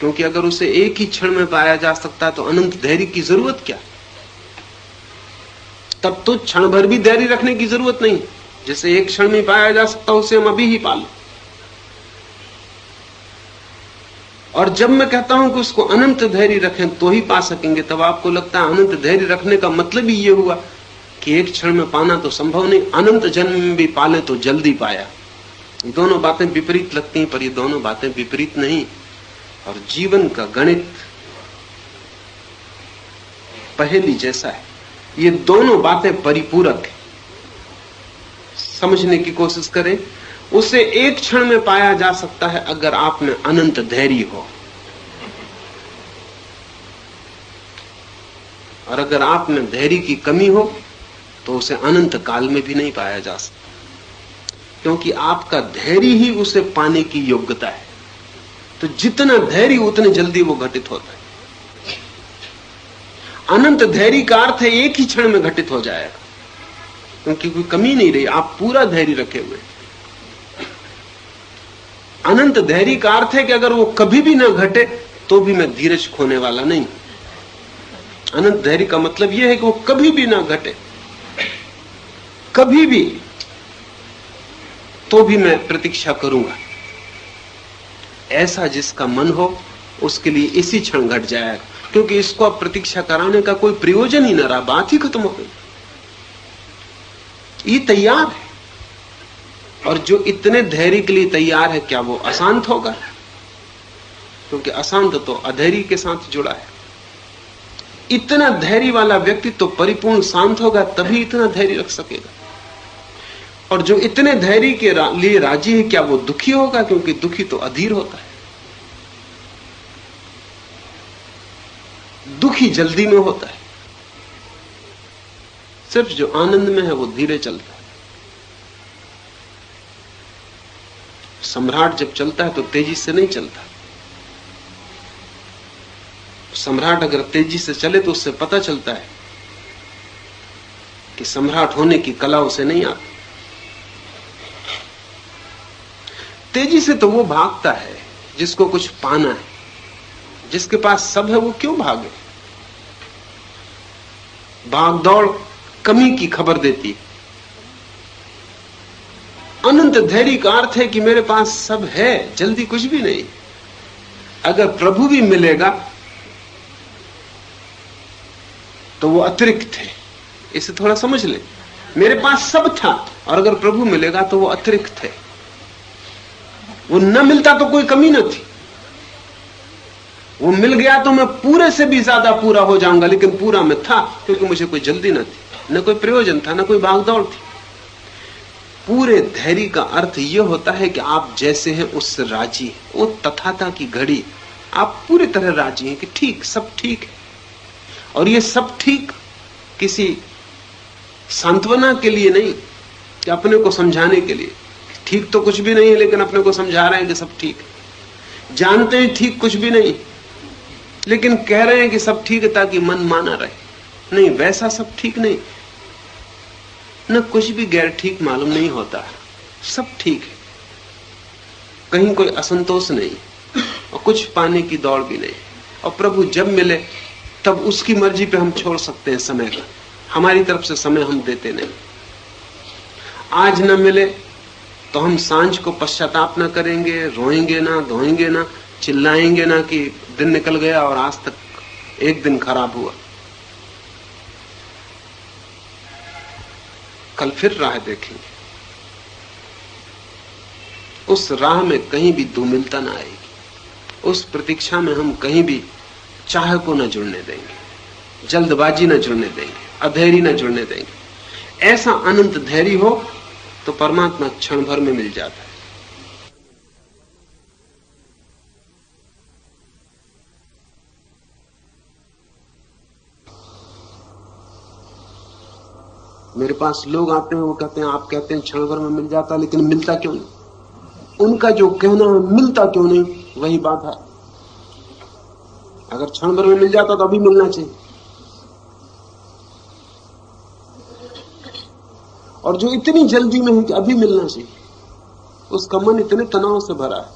क्योंकि अगर उसे एक ही क्षण में पाया जा सकता है तो अनंत धैर्य की जरूरत क्या? तब तो क्षण भर भी धैर्य रखने की जरूरत नहीं। जैसे एक क्षण में पाया जा सकता उसे हम अभी ही पालें। और जब मैं कहता हूं कि उसको अनंत धैर्य रखें तो ही पा सकेंगे, तब आपको लगता है अनंत धैर्य रखने का मतलब ही ये हुआ कि एक क्षण में पाना तो संभव नहीं, अनंत जन्म में भी पाले तो जल्दी पाया। दोनों बातें विपरीत लगती हैं, पर ये दोनों बातें विपरीत नहीं। और जीवन का गणित पहेली जैसा है, ये दोनों बातें परिपूरक है। समझने की कोशिश करें। उसे एक क्षण में पाया जा सकता है अगर आप में अनंत धैर्य हो, और अगर आप में धैर्य की कमी हो तो उसे अनंत काल में भी नहीं पाया जा सकता, क्योंकि आपका धैर्य ही उसे पाने की योग्यता है। तो जितना धैर्य उतने जल्दी वो घटित होता है। अनंत धैर्य का अर्थ है एक ही क्षण में घटित हो जाएगा, क्योंकि कोई कमी नहीं रही, आप पूरा धैर्य रखे हुए। अनंत धैर्य का अर्थ है कि अगर वो कभी भी ना घटे तो भी मैं धीरज खोने वाला नहीं। अनंत धैर्य का मतलब यह है कि वो कभी भी ना घटे, कभी भी, तो भी मैं प्रतीक्षा करूंगा। ऐसा जिसका मन हो उसके लिए इसी क्षण घट जाएगा, क्योंकि इसको अब प्रतीक्षा कराने का कोई प्रयोजन ही न रहा, बात ही खत्म हो गई। ये तैयार है, और जो इतने धैर्य के लिए तैयार है, क्या वो अशांत होगा? क्योंकि अशांत तो अधैर्य के साथ जुड़ा है। इतना धैर्य वाला व्यक्ति तो परिपूर्ण शांत होगा, तभी इतना धैर्य रख सकेगा। और जो इतने धैर्य के लिए राजी है, क्या वो दुखी होगा? क्योंकि दुखी तो अधीर होता है। दुखी जल्दी में होता है, सिर्फ जो आनंद में है वो धीरे चलता है। सम्राट जब चलता है तो तेजी से नहीं चलता। सम्राट अगर तेजी से चले तो उससे पता चलता है कि सम्राट होने की कला उसे नहीं आती। तेजी से तो वो भागता है जिसको कुछ पाना है, जिसके पास सब है वो क्यों भागे? भाग दौड़ कमी की खबर देती है। अनंत धैर्य का अर्थ है कि मेरे पास सब है, जल्दी कुछ भी नहीं। अगर प्रभु भी मिलेगा तो वो अतिरिक्त है। इसे थोड़ा समझ ले। मेरे पास सब था, और अगर प्रभु मिलेगा तो वो अतिरिक्त है। वो न मिलता तो कोई कमी न थी, वो मिल गया तो मैं पूरे से भी ज्यादा पूरा हो जाऊंगा, लेकिन पूरा मैं था क्योंकि मुझे कोई जल्दी न थी, न कोई प्रयोजन था, न कोई भागदौड़ थी। पूरे धैर्य का अर्थ यह होता है कि आप जैसे हैं उससे राजी हैं। वो तथाता की घड़ी आप पूरी तरह राजी हैं कि ठीक, सब ठीक है। और ये सब ठीक किसी सांत्वना के लिए नहीं, कि अपने को समझाने के लिए। ठीक तो कुछ भी नहीं है, लेकिन अपने को समझा रहे हैं कि सब ठीक है। जानते हैं ठीक कुछ भी नहीं, लेकिन कह रहे हैं कि सब ठीक है ताकि मन माना रहे। नहीं, वैसा सब ठीक नहीं, न कुछ भी गैर ठीक मालूम नहीं होता, सब ठीक है। कहीं कोई असंतोष नहीं, और कुछ पाने की दौड़ भी नहीं। और प्रभु जब मिले तब उसकी मर्जी पे हम छोड़ सकते हैं समय का, हमारी तरफ से समय हम देते नहीं। आज न मिले तो हम सांझ को पश्चाताप न करेंगे, रोएंगे ना, धोएंगे ना, चिल्लाएंगे ना कि दिन निकल गया और आज तक एक दिन खराब हुआ। कल फिर राह देखेंगे, उस राह में कहीं भी धूमिलता ना आएगी। उस प्रतीक्षा में हम कहीं भी चाह को न जुड़ने देंगे, जल्दबाजी न जुड़ने देंगे, अधैर्य न जुड़ने देंगे। ऐसा अनंत धैर्य हो तो परमात्मा क्षण भर में मिल जाता है। मेरे पास लोग आते हैं, वो कहते हैं, आप कहते हैं क्षण भर में मिल जाता, लेकिन मिलता क्यों नहीं? उनका जो कहना है मिलता क्यों नहीं, वही बात है। अगर क्षण भर में मिल जाता तो अभी मिलना चाहिए। और जो इतनी जल्दी में है कि अभी मिलना चाहिए, उसका मन इतने तनाव से भरा है,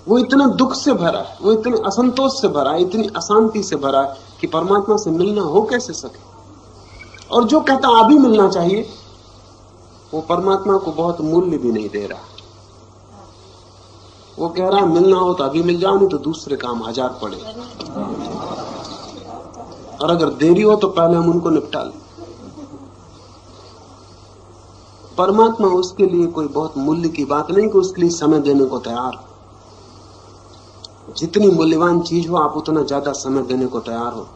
वो इतने दुख से भरा है, वो इतने असंतोष से भरा है, इतनी अशांति से भरा है कि परमात्मा से मिलना हो कैसे सके। और जो कहता अभी मिलना चाहिए, वो परमात्मा को बहुत मूल्य भी नहीं दे रहा। वो कह रहा है मिलना हो तो अभी मिल जाओ, नहीं तो दूसरे काम 1000 पड़े, और अगर देरी हो तो पहले हम उनको निपटा लें। परमात्मा उसके लिए कोई बहुत मूल्य की बात नहीं कि उसके लिए समय देने को तैयार। जितनी मूल्यवान चीज हो आप उतना ज्यादा समय देने को तैयार हो।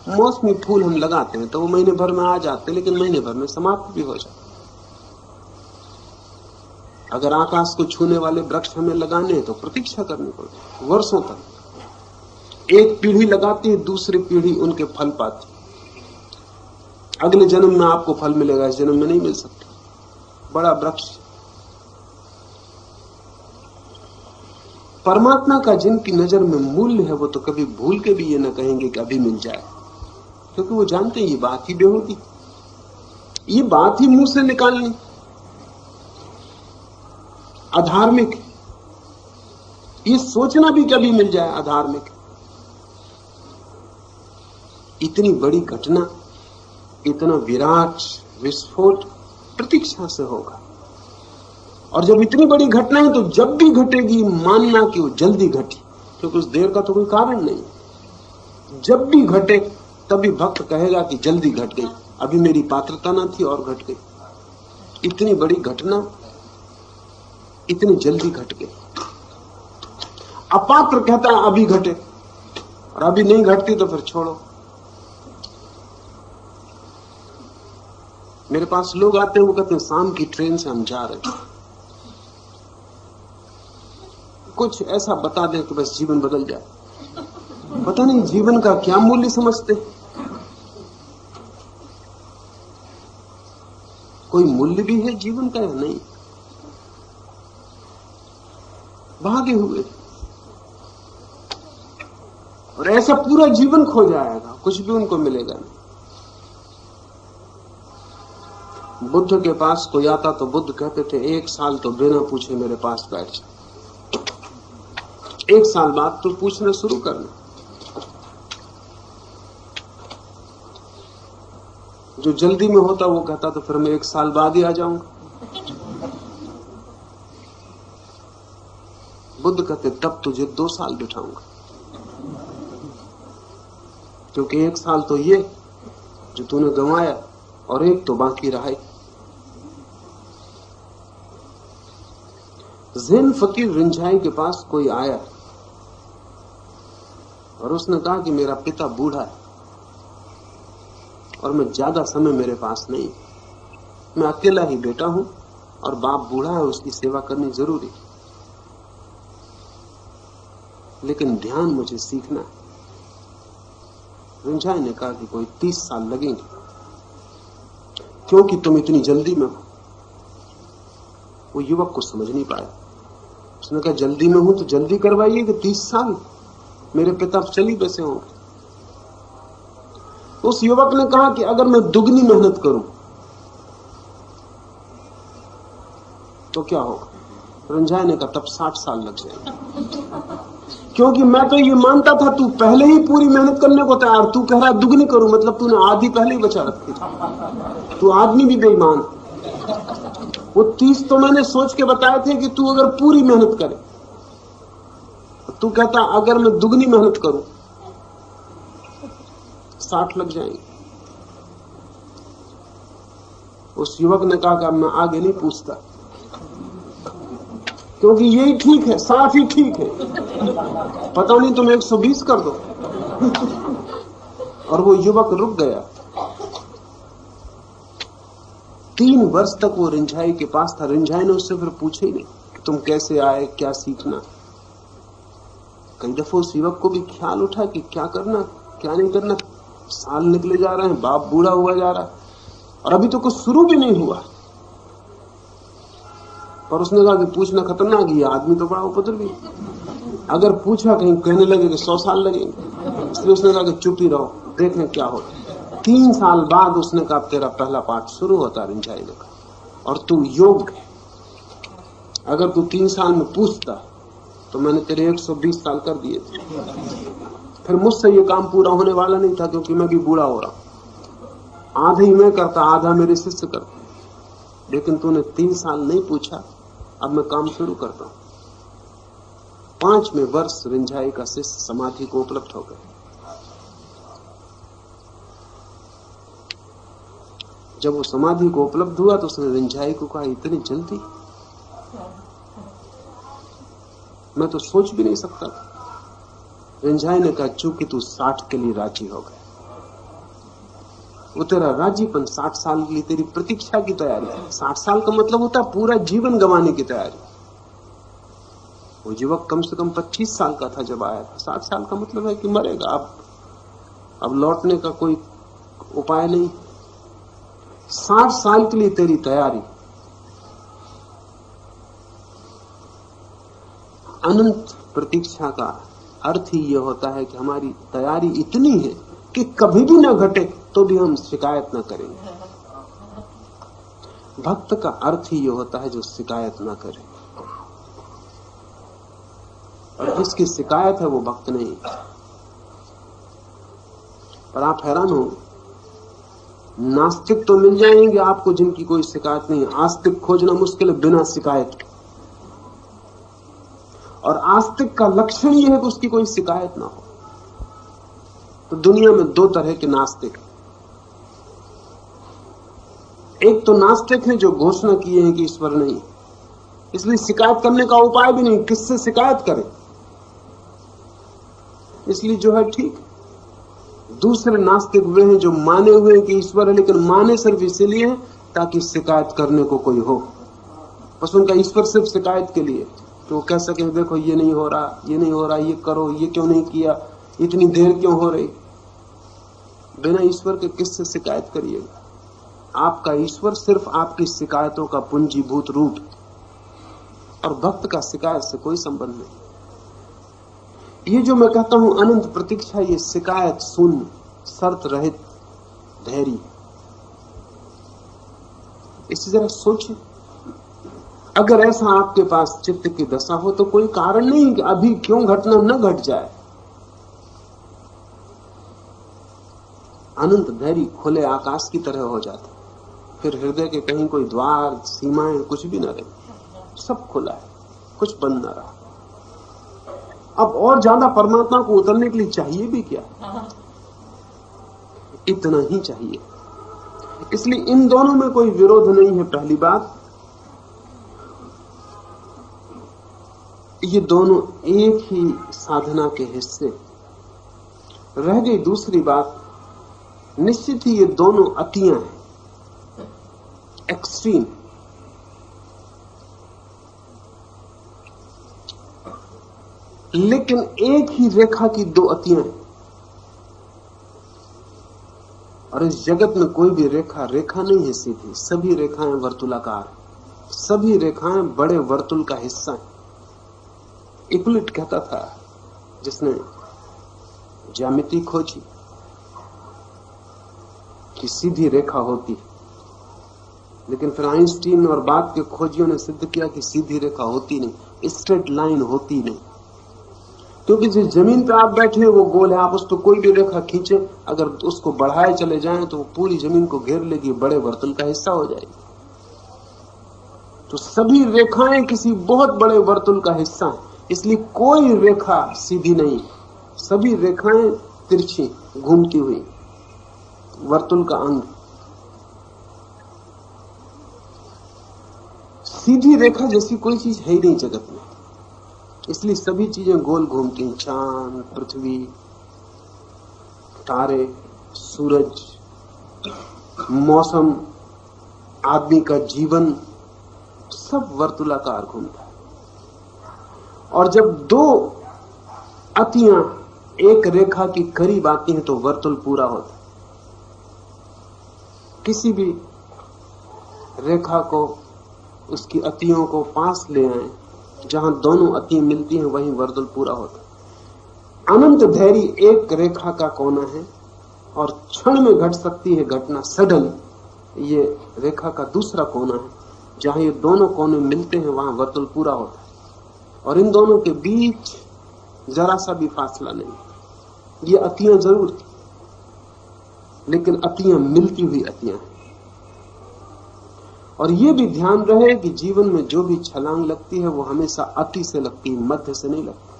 मौसमी फूल हम लगाते हैं तो वो महीने भर में आ जाते, लेकिन महीने भर में समाप्त भी हो जाते। अगर आकाश को छूने वाले वृक्ष हमें लगाने हैं तो प्रतीक्षा करनी पड़ती, वर्षों तक। एक पीढ़ी लगाती है, दूसरी पीढ़ी उनके फल पाती। अगले जन्म में आपको फल मिलेगा, इस जन्म में नहीं मिल सकता। बड़ा वृक्ष। परमात्मा का जिनकी नजर में मूल्य है वो तो कभी भूल के भी ये न कहेंगे कि अभी मिल जाए, क्योंकि वो जानते हैं ये बात ही बेहूदी, ये बात ही मुंह से निकालनी अधार्मिक। ये सोचना भी कभी मिल जाए अधार्मिक। इतनी बड़ी घटना, इतना विराट विस्फोट प्रतीक्षा से होगा। और जब इतनी बड़ी घटना है तो जब भी घटेगी मानना कि वो जल्दी घटी, क्योंकि उस देर का तो कोई कारण नहीं। जब भी घटे तभी भक्त कहेगा कि जल्दी घट गई, अभी मेरी पात्रता ना थी और घट गई। इतनी बड़ी घटना इतनी जल्दी घट गई। अपात्र कहता है अभी घटे, और अभी नहीं घटती तो फिर छोड़ो। मेरे पास लोग आते हैं, वो कहते हैं शाम की ट्रेन से हम जा रहे हैं, कुछ ऐसा बता दें कि बस जीवन बदल जाए। पता नहीं जीवन का क्या मूल्य समझते। कोई मूल्य भी है जीवन का या नहीं? भागे हुए, और ऐसा पूरा जीवन खो जाएगा, कुछ भी उनको मिलेगा नहीं। बुद्ध के पास कोई आता तो बुद्ध कहते थे 1 साल तो बिना पूछे मेरे पास बैठ जा, 1 साल बाद तो पूछना शुरू करना। जो जल्दी में होता वो कहता तो फिर मैं 1 साल बाद ही आ जाऊंगा। बुद्ध कहते तब तुझे 2 साल बिठाऊंगा, क्योंकि 1 साल तो ये जो तूने गंवाया और 1 तो बाकी रहा। ज़ेन फकीर रिंझाई के पास कोई आया और उसने कहा कि मेरा पिता बूढ़ा है और मैं ज्यादा समय मेरे पास नहीं, मैं अकेला ही बेटा हूं और बाप बूढ़ा है, उसकी सेवा करनी जरूरी, लेकिन ध्यान मुझे सीखना है। रिंझाई ने कहा कि कोई 30 साल लगेंगे, क्योंकि तुम इतनी जल्दी में हो। वो युवक को समझ नहीं पाया। उसने कहा जल्दी में हूं तो जल्दी करवाइए कि 30 साल मेरे पिता चली बसे होंगे। उस युवक ने कहा कि अगर मैं दुगनी मेहनत करूं तो क्या होगा? रिंझाई ने कहा तब 60 साल लग जाएंगे, क्योंकि मैं तो ये मानता था तू पहले ही पूरी मेहनत करने को तैयार, तू कह रहा दुगनी करूं, मतलब तूने आधी पहले ही बचा रखी थी। तू आदमी भी बेईमान। वो 30 तो मैंने सोच के बताए थे कि तू अगर पूरी मेहनत करे, तू कहता अगर मैं दुगनी मेहनत करूं 60 लग जाएंगे। उस युवक ने कहा कि मैं आगे नहीं पूछता, क्योंकि यही ठीक है, 60 ही ठीक है, पता नहीं तुम 120 कर दो। और वो युवक रुक गया। 3 वर्ष तक वो रिंझाई के पास था। रिंझाई ने उससे फिर पूछे ही नहीं कि तुम कैसे आए, क्या सीखना। कई दफा उस युवक को भी ख्याल उठा कि क्या करना क्या नहीं करना। साल निकले जा रहे हैं, बाप बूढ़ा हुआ जा रहा है और अभी तो कुछ शुरू भी नहीं हुआ। पर उसने कहा कि पूछना खतरनाक है, आदमी तो बड़ा उपद्रवी, अगर पूछा कहीं कहने लगे कि 100 साल लगेंगे, इसलिए उसने कहा कि चुप ही रहो, देखें क्या होता है। 3 साल बाद उसने कहा तेरा पहला पाठ शुरू होता रिंझाई ने कहा, और तू योग्य है। अगर तू 3 साल में पूछता तो मैंने तेरे 120 साल कर दिए थे। फिर मुझसे ये काम पूरा होने वाला नहीं था, क्योंकि मैं भी बूढ़ा हो रहा हूं। आधा ही मैं करता, आधा मेरे शिष्य करते। लेकिन तूने 3 साल नहीं पूछा, अब मैं काम शुरू करता हूं। 5वें वर्ष रिंझाई का शिष्य समाधि को उपलब्ध हो गया। जब वो समाधि को उपलब्ध हुआ तो उसने रिंझाई को कहा, इतनी जल्दी? मैं तो सोच भी नहीं सकता था। रिंझाई ने कहा, चूंकि तू 60 के लिए राजी हो गया। वो तेरा राजीपन 60 साल के लिए तेरी प्रतीक्षा की तैयारी है। 60 साल का मतलब होता है पूरा जीवन गंवाने की तैयारी। वो युवक कम से कम 25 साल का था जब आया था। 60 साल का मतलब है कि मरेगा, अब लौटने का कोई उपाय नहीं। 60 साल के लिए तेरी तैयारी। अनंत प्रतीक्षा का अर्थ ही यह होता है कि हमारी तैयारी इतनी है कि कभी भी न घटे तो भी हम शिकायत न करेंगे। भक्त का अर्थ ही यह होता है जो शिकायत न करे, और जिसकी शिकायत है वो भक्त नहीं। पर आप हैरान हो, नास्तिक तो मिल जाएंगे आपको जिनकी कोई शिकायत नहीं। आस्तिक खोजना मुश्किल है बिना शिकायत के। और आस्तिक का लक्षण यह है कि उसकी कोई शिकायत ना हो। तो दुनिया में 2 तरह के नास्तिक। एक तो नास्तिक है जो घोषणा किए हैं कि ईश्वर नहीं, इसलिए शिकायत करने का उपाय भी नहीं, किससे शिकायत करें, इसलिए जो है ठीक। दूसरे नास्तिक वे हैं जो माने हुए हैं कि ईश्वर है, लेकिन माने सिर्फ इसलिए ताकि शिकायत करने को कोई हो। बस उनका ईश्वर सिर्फ शिकायत के लिए, तो वो कह सके देखो ये नहीं हो रहा, ये नहीं हो रहा, ये करो, ये क्यों नहीं किया, इतनी देर क्यों हो रही। बिना ईश्वर के किससे शिकायत करिएगा? आपका ईश्वर सिर्फ आपकी शिकायतों का पूंजीभूत रूप, और भक्त का शिकायत से कोई संबंध नहीं। ये जो मैं कहता हूं अनंत प्रतीक्षा, ये शिकायत शून्य, शर्त रहित धैर्य। इसी जरा सोचिए, अगर ऐसा आपके पास चित्त की दशा हो तो कोई कारण नहीं कि अभी क्यों घटना न घट जाए। अनंत धैर्य खुले आकाश की तरह हो जाता, फिर हृदय के कहीं कोई द्वार, सीमाएं कुछ भी न रहे, सब खुला है, कुछ बंद न रहा। अब और ज्यादा परमात्मा को उतरने के लिए चाहिए भी क्या? इतना ही चाहिए। इसलिए इन दोनों में कोई विरोध नहीं है। पहली बात, ये दोनों एक ही साधना के हिस्से। रह गई दूसरी बात, निश्चित ही ये दोनों अतियां हैं, एक्सट्रीम। लेकिन एक ही रेखा की 2 अतियां हैं, और इस जगत में कोई भी रेखा रेखा नहीं है सीधी। सभी रेखाएं वर्तुलाकार, सभी रेखाएं बड़े वर्तुल का हिस्सा है। इक्लिट कहता था, जिसने ज्यामिति खोजी, कि सीधी रेखा होती, लेकिन फिर आइंस्टीन और बाद के खोजियों ने सिद्ध किया कि सीधी रेखा होती नहीं, स्ट्रेट लाइन होती नहीं। क्योंकि जिस जमीन पे आप बैठे हैं वो गोल है, आप उस पर कोई भी रेखा खींचे, अगर उसको बढ़ाए चले जाएं तो वो पूरी जमीन को घेर लेगी, बड़े वर्तुल का हिस्सा हो जाएगी। तो सभी रेखाएं किसी बहुत बड़े वर्तुल का हिस्सा है, इसलिए कोई रेखा सीधी नहीं, सभी रेखाएं तिरछी, घूमती हुई, वर्तुल का अंग। सीधी रेखा जैसी कोई चीज है ही नहीं जगत में, इसलिए सभी चीजें गोल घूमती हैं। चांद, पृथ्वी, तारे, सूरज, मौसम, आदमी का जीवन, सब वर्तुलाकार घूमता है। और जब 2 अतियां एक रेखा की करीब आती हैं तो वर्तुल पूरा होता है। किसी भी रेखा को, उसकी अतियों को पास ले आए, जहां दोनों अतियां मिलती हैं वहीं वर्तुल पूरा होता है। अनंत धैर्य एक रेखा का कोना है और क्षण में घट सकती है घटना, सडन। ये रेखा का दूसरा कोना है, जहां ये दोनों कोने मिलते हैं वहां वर्तुल पूरा होता है, और इन दोनों के बीच जरा सा भी फासला नहीं। ये अतियां जरूर थी, लेकिन अतियां मिलती हुई अतियां हैं। और ये भी ध्यान रहे कि जीवन में जो भी छलांग लगती है वो हमेशा अति से लगती है, मध्य से नहीं लगती।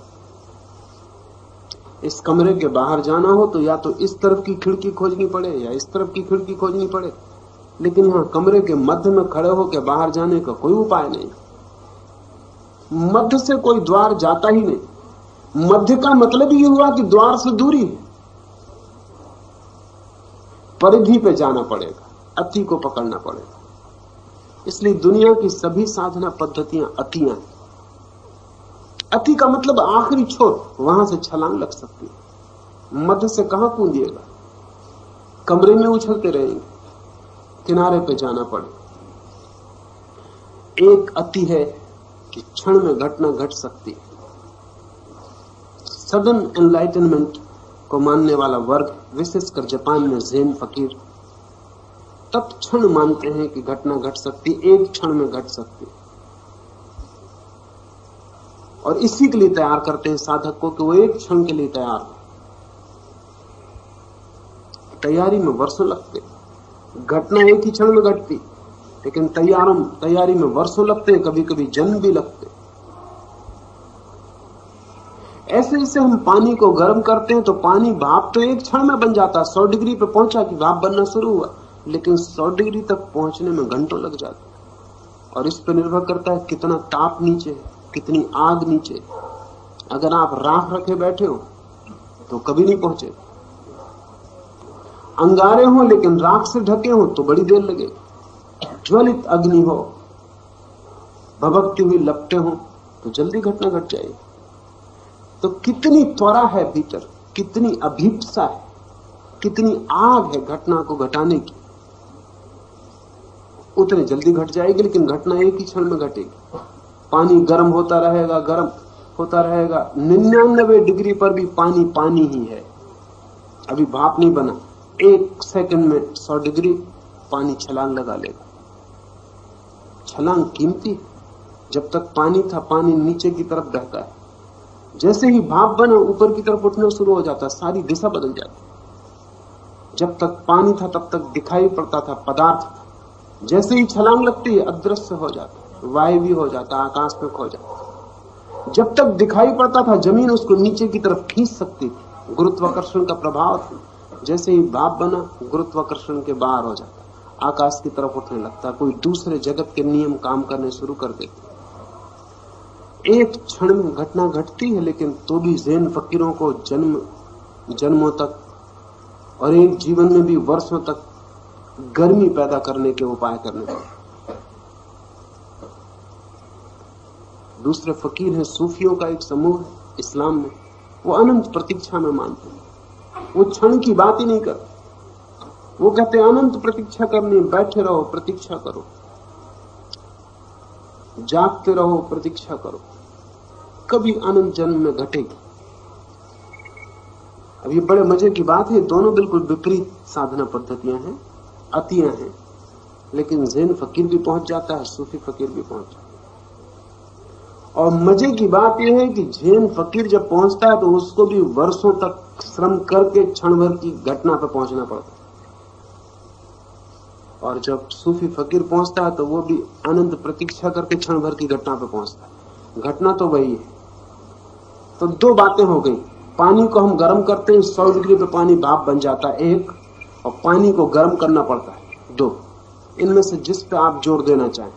इस कमरे के बाहर जाना हो तो या तो इस तरफ की खिड़की खोजनी पड़े या इस तरफ की खिड़की खोजनी पड़े, लेकिन यहां कमरे के मध्य में खड़े होकर बाहर जाने का कोई उपाय नहीं। मध्य से कोई द्वार जाता ही नहीं। मध्य का मतलब ये हुआ कि द्वार से दूरी है, परिधि पे जाना पड़ेगा, अति को पकड़ना पड़ेगा। इसलिए दुनिया की सभी साधना पद्धतियां अतियां हैं। अति का मतलब आखिरी छोर, वहां से छलांग लग सकती है। मध्य से कहां कूदिएगा, कमरे में उछलते रहेंगे, किनारे पे जाना पड़े। एक अति है कि क्षण में घटना घट सकती है। सडन एनलाइटनमेंट को मानने वाला वर्ग, विशेषकर जापान में ज़ेन फकीर, तब क्षण मानते हैं कि घटना घट सकती, एक क्षण में घट सकती, और इसी के लिए तैयार करते हैं साधक को कि वो एक क्षण के लिए तैयार हो। तैयारी में वर्षों लगते, घटना एक ही क्षण में घटती, लेकिन तैयारी में वर्षों लगते हैं, कभी कभी जन्म भी लगते। ऐसे जैसे हम पानी को गर्म करते हैं तो पानी भाप तो एक क्षण में बन जाता है। 100 डिग्री पे पहुंचा कि भाप बनना शुरू हुआ, लेकिन 100 डिग्री तक पहुंचने में घंटों लग जाते। और इस पर निर्भर करता है कितना ताप नीचे, कितनी आग नीचे। अगर आप राख रखे बैठे हो तो कभी नहीं पहुंचे, अंगारे हो लेकिन राख से ढके हो तो बड़ी देर लगेगी। ज्वलित अग्नि हो, भभकती हुई लपटें हो तो जल्दी घटना घट जाएगी। तो कितनी त्वरा है भीतर, कितनी अभीप्सा है, कितनी आग है घटना को घटाने की, उतनी जल्दी घट जाएगी। लेकिन घटना एक ही क्षण में घटेगी। पानी गर्म होता रहेगा, गर्म होता रहेगा, 99 डिग्री पर भी पानी पानी ही है, अभी भाप नहीं बना। 1 सेकंड में 100 डिग्री पानी छलांग लगा लेगा। छलांग कीमती है। जब तक पानी था, पानी नीचे की तरफ बहता है, जैसे ही भाप बना ऊपर की तरफ उठना शुरू हो जाता, सारी दिशा बदल जाती। जब तक पानी था तब तक दिखाई पड़ता था, पदार्थ था, जैसे ही छलांग लगती है अदृश्य हो जाता, वायवी हो जाता, आकाश में खो जाता। जब तक दिखाई पड़ता था जमीन उसको नीचे की तरफ खींच सकती थी, गुरुत्वाकर्षण का प्रभाव था। जैसे ही भाप बना गुरुत्वाकर्षण के बाहर हो जाता, आकाश की तरफ उठने लगता, कोई दूसरे जगत के नियम काम करने शुरू कर देते। एक क्षण में घटना घटती है, लेकिन तो भी ज़ेन फकीरों को जन्मों तक और एक जीवन में भी वर्षों तक गर्मी पैदा करने के उपाय करने पड़े। दूसरे फकीर हैं, सूफियों का एक समूह है इस्लाम में, वो अनंत प्रतीक्षा में मानते हैं। वो क्षण की बात ही नहीं करते। वो कहते हैं अनंत प्रतीक्षा करनी, बैठे रहो, प्रतीक्षा करो, जागते रहो, प्रतीक्षा करो, कभी अनंत जन्म में घटेगी। अब ये बड़े मजे की बात है, दोनों बिल्कुल विपरीत साधना पद्धतियां हैं, अतियां हैं, लेकिन ज़ेन फकीर भी पहुंच जाता है, सूफी फकीर भी पहुंच जाता है। और मजे की बात यह है कि ज़ेन फकीर जब पहुंचता है तो उसको भी वर्षों तक श्रम करके क्षण भर की घटना पर पहुंचना पड़ता है, और जब सूफी फकीर पहुंचता है तो वो भी अनंत प्रतीक्षा करके क्षण भर की घटना पर पहुंचता है। घटना तो वही है। तो 2 बातें हो गई, पानी को हम गर्म करते हैं, 100 डिग्री पे पानी भाप बन जाता है, एक, और पानी को गर्म करना पड़ता है, 2। इनमें से जिस पे आप जोर देना चाहें।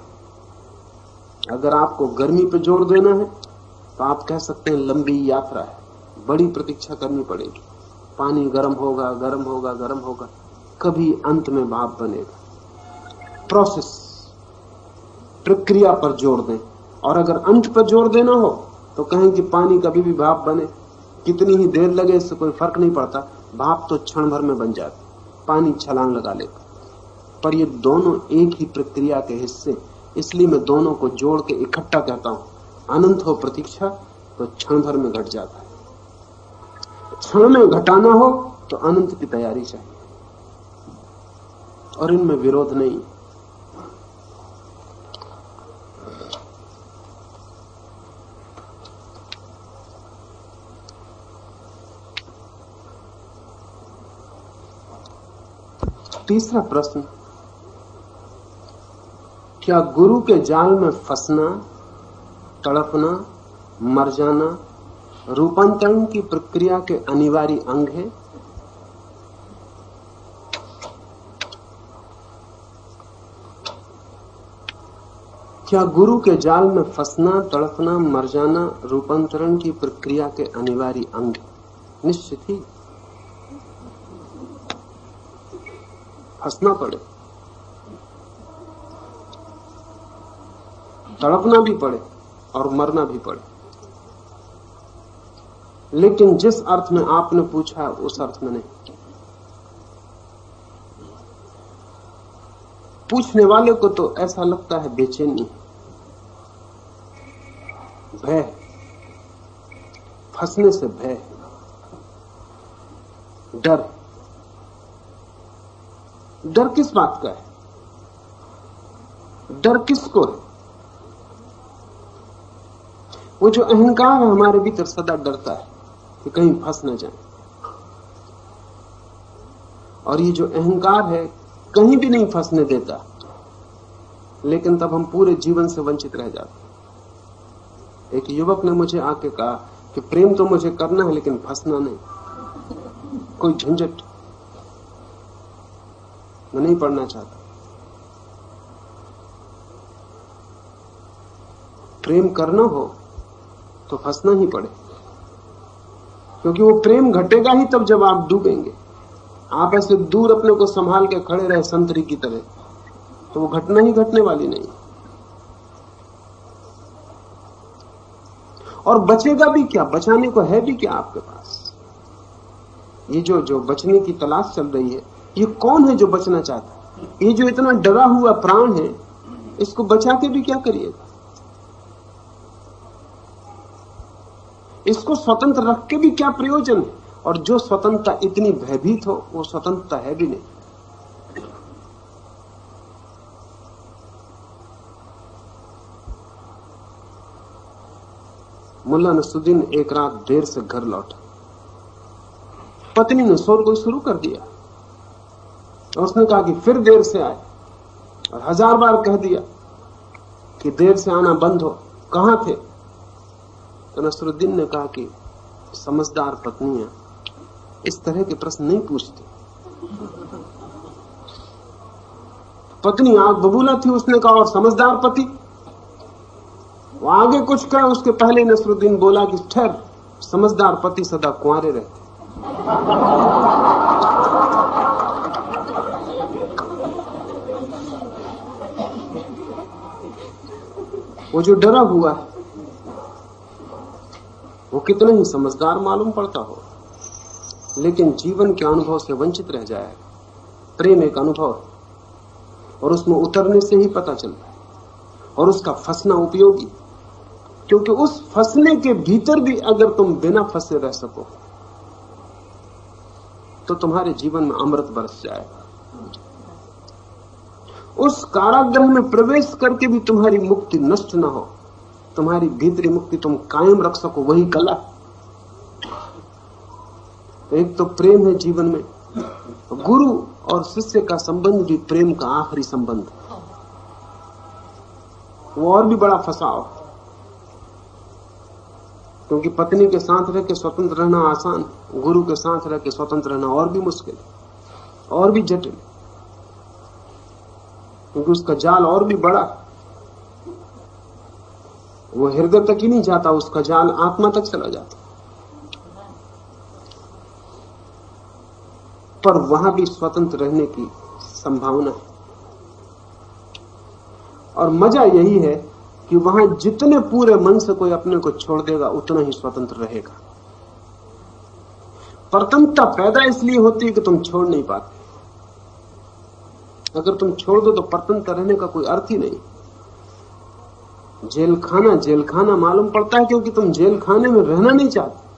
अगर आपको गर्मी पे जोर देना है तो आप कह सकते हैं लंबी यात्रा है, बड़ी प्रतीक्षा करनी पड़ेगी, पानी गर्म होगा, गर्म होगा, गर्म होगा, कभी अंत में भाप बनेगा। प्रोसेस, प्रक्रिया पर जोर दें। और अगर अंत पर जोर देना हो तो कहें कि पानी कभी भी भाप बने, कितनी ही देर लगे इससे कोई फर्क नहीं पड़ता, भाप तो क्षण भर में बन जाती, पानी छलांग लगा लेगा। पर ये दोनों एक ही प्रक्रिया के हिस्से, इसलिए मैं दोनों को जोड़ के इकट्ठा कहता हूं। अनंत हो प्रतीक्षा तो क्षण भर में घट जाता है, क्षण में घटाना हो तो अनंत की तैयारी चाहिए। और इनमें विरोध नहीं। तीसरा प्रश्न, क्या गुरु के जाल में फंसना, तड़पना, मर जाना रूपांतरण की प्रक्रिया के अनिवार्य अंग है? क्या गुरु के जाल में फंसना, तड़पना, मर जाना रूपांतरण की प्रक्रिया के अनिवार्य अंग है? निश्चित ही फंसना पड़े, तड़पना भी पड़े और मरना भी पड़े, लेकिन जिस अर्थ में आपने पूछा उस अर्थ में नहीं। पूछने वाले को तो ऐसा लगता है बेचैनी, भय, फंसने से भय, डर। डर किस बात का है? डर किसको है? वो जो अहंकार है हमारे भीतर सदा डरता है कि कहीं फंस न जाए, और ये जो अहंकार है कहीं भी नहीं फंसने देता, लेकिन तब हम पूरे जीवन से वंचित रह जाते। एक युवक ने मुझे आके कहा कि प्रेम तो मुझे करना है लेकिन फंसना नहीं, कोई झंझट मैं नहीं पढ़ना चाहता। प्रेम करना हो तो फंसना ही पड़े, क्योंकि वो प्रेम घटेगा ही तब जब आप डूबेंगे। आप ऐसे दूर अपने को संभाल के खड़े रहे संतरी की तरह, तो वो घटना ही घटने वाली नहीं। और बचेगा भी क्या? बचाने को है भी क्या आपके पास? ये जो बचने की तलाश चल रही है, ये कौन है जो बचना चाहता है? ये जो इतना डरा हुआ प्राण है, इसको बचा के भी क्या करिएगा? इसको स्वतंत्र रख के भी क्या प्रयोजन है? और जो स्वतंत्रता इतनी भयभीत हो, वो स्वतंत्रता है भी नहीं। मुल्ला नसरुद्दीन एक रात देर से घर लौटा। पत्नी ने शोरगुल शुरू कर दिया और उसने कहा कि फिर देर से आए, और 1000 बार कह दिया कि देर से आना बंद हो, कहां थे? तो नसरुद्दीन ने कहा कि समझदार पत्नियां इस तरह के प्रश्न नहीं पूछती। पत्नी आग बबूला थी, उसने कहा और समझदार पति? वो आगे कुछ कहे उसके पहले नसरुद्दीन बोला कि ठहर, समझदार पति सदा कुंवारे रहते। वो जो डरा हुआ है वो कितना ही समझदार मालूम पड़ता हो, लेकिन जीवन के अनुभव से वंचित रह जाए। प्रेम एक अनुभव है और उसमें उतरने से ही पता चलता है, और उसका फंसना उपयोगी, क्योंकि उस फंसने के भीतर भी अगर तुम बिना फंसे रह सको तो तुम्हारे जीवन में अमृत बरस जाएगा। उस कारागृह में प्रवेश करके भी तुम्हारी मुक्ति नष्ट ना हो, तुम्हारी भीतरी मुक्ति तुम कायम रख सको, वही कला। एक तो प्रेम है जीवन में, गुरु और शिष्य का संबंध भी प्रेम का आखिरी संबंध, वो और भी बड़ा फंसाव, क्योंकि पत्नी के साथ रह के स्वतंत्र रहना आसान, गुरु के साथ रह के स्वतंत्र रहना और भी मुश्किल, और भी जटिल, क्योंकि उसका जाल और भी बड़ा, वो हृदय तक ही नहीं जाता, उसका जाल आत्मा तक चला जाता। पर वहां भी स्वतंत्र रहने की संभावना है, और मजा यही है कि वहां जितने पूरे मन से कोई अपने को छोड़ देगा उतना ही स्वतंत्र रहेगा। परतंत्रता पैदा इसलिए होती है कि तुम छोड़ नहीं पाते। अगर तुम छोड़ दो तो परतंत्र रहने का कोई अर्थ ही नहीं। जेल खाना मालूम पड़ता है क्योंकि तुम जेल खाने में रहना नहीं चाहते,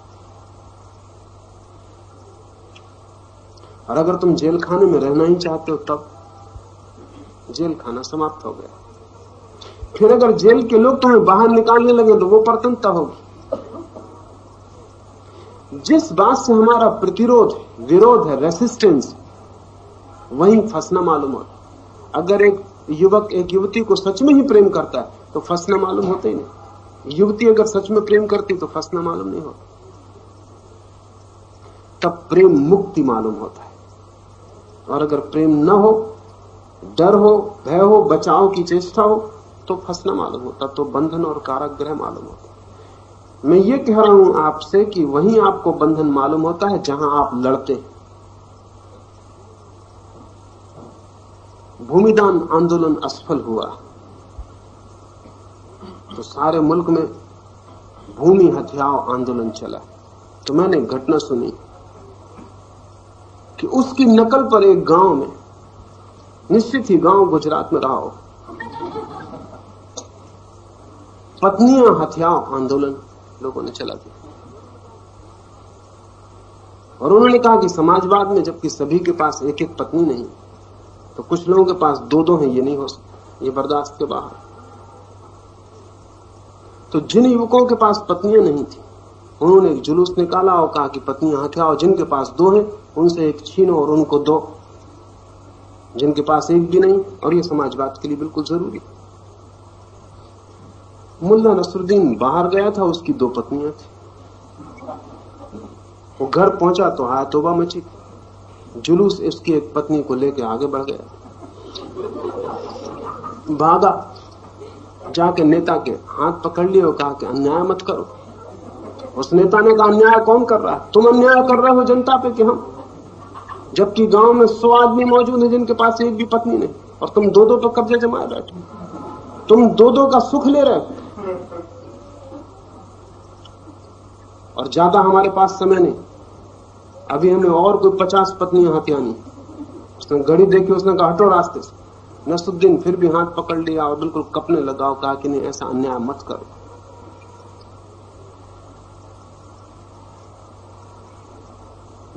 और अगर तुम जेल खाने में रहना ही चाहते हो तब जेल खाना समाप्त हो गया। फिर अगर जेल के लोग तुम्हें बाहर निकालने लगे तो वो परतंत्रता होगी। जिस बात से हमारा प्रतिरोध, विरोध है, रेसिस्टेंस, वहीं फंसना मालूम होता। अगर एक युवक एक युवती को सच में ही प्रेम करता है तो फंसना मालूम होता ही नहीं। युवती अगर सच में प्रेम करती तो फंसना मालूम नहीं होता। तब प्रेम मुक्ति मालूम होता है। और अगर प्रेम न हो, डर हो, भय हो, बचाव की चेष्टा हो, तो फंसना मालूम होता, तो बंधन और कारागृह मालूम होता। मैं ये कह रहा हूं आपसे कि वहीं आपको बंधन मालूम होता है जहां आप लड़ते हैं। भूमिदान आंदोलन असफल हुआ तो सारे मुल्क में भूमि हथियाव आंदोलन चला। तो मैंने एक घटना सुनी कि उसकी नकल पर एक गांव में, निश्चित ही गांव गुजरात में रहा हो, पत्नियां हथियाव आंदोलन लोगों ने चला दिया। और उन्होंने कहा कि समाजवाद में जबकि सभी के पास एक एक पत्नी नहीं, तो कुछ लोगों के पास दो दो हैं, ये नहीं हो सकता, ये बर्दाश्त के बाहर। तो जिन युवकों के पास पत्नियां नहीं थी, उन्होंने एक जुलूस निकाला और कहा कि पत्नियां हथियाओ, जिनके पास दो हैं उनसे एक छीनो और उनको दो, जिनके पास एक भी नहीं। और ये समाजवाद के लिए बिल्कुल जरूरी। मुल्ला नसरुद्दीन बाहर गया था, उसकी दो पत्नियां थी। वो घर पहुंचा तो हाय तौबा मची। जुलूस इसकी एक पत्नी को लेकर आगे बढ़ गया, भागा, जाके नेता के हाथ पकड़ लिया और कहा कि अन्याय मत करो। उस नेता ने कहा अन्याय कौन कर रहा है? तुम अन्याय कर रहे हो जनता पे कि हम, जबकि गांव में 100 आदमी मौजूद है जिनके पास एक भी पत्नी नहीं, और तुम दो दो पर कब्जे जमाए बैठे, तुम दो दो का सुख ले रहे हो। और ज्यादा हमारे पास समय नहीं, अभी हमें और कोई 50 पत्नियां हथियानी। उसने घड़ी देखी, उसने कहा हटो रास्ते से। नसरुद्दीन फिर भी हाथ पकड़ लिया और बिल्कुल कपने लगा और कहा कि नहीं, ऐसा अन्याय मत करो।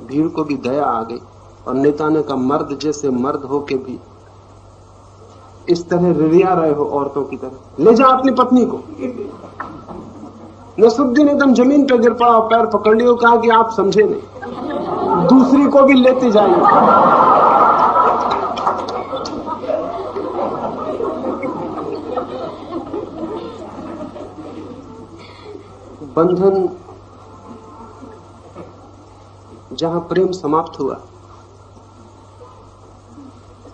भीड़ को भी दया आ गई और नेता ने कहा मर्द जैसे मर्द हो के भी इस तरह रिरिया रहे हो औरतों की तरह, ले जा अपनी पत्नी को। नसरुद्दीन एकदम जमीन पे गिर पड़ा और पैर पकड़ लिया और कहा कि आप समझे नहीं, दूसरी को भी लेते जाइए। बंधन, जहां प्रेम समाप्त हुआ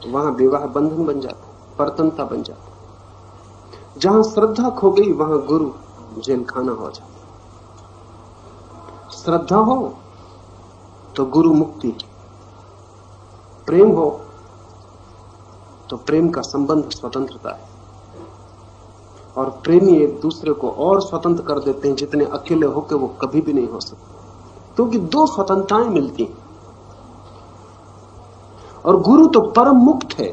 वहां विवाह बंधन बन जाता, परतंत्रता बन जाता। जहां श्रद्धा खो गई वहां गुरु जेल खाना हो जाता। श्रद्धा हो तो गुरु मुक्ति, प्रेम हो तो प्रेम का संबंध स्वतंत्रता है। और प्रेमी एक दूसरे को और स्वतंत्र कर देते हैं जितने अकेले होकर वो कभी भी नहीं हो सकते, क्योंकि दो स्वतंत्रताएं मिलती हैं। और गुरु तो परम मुक्त है।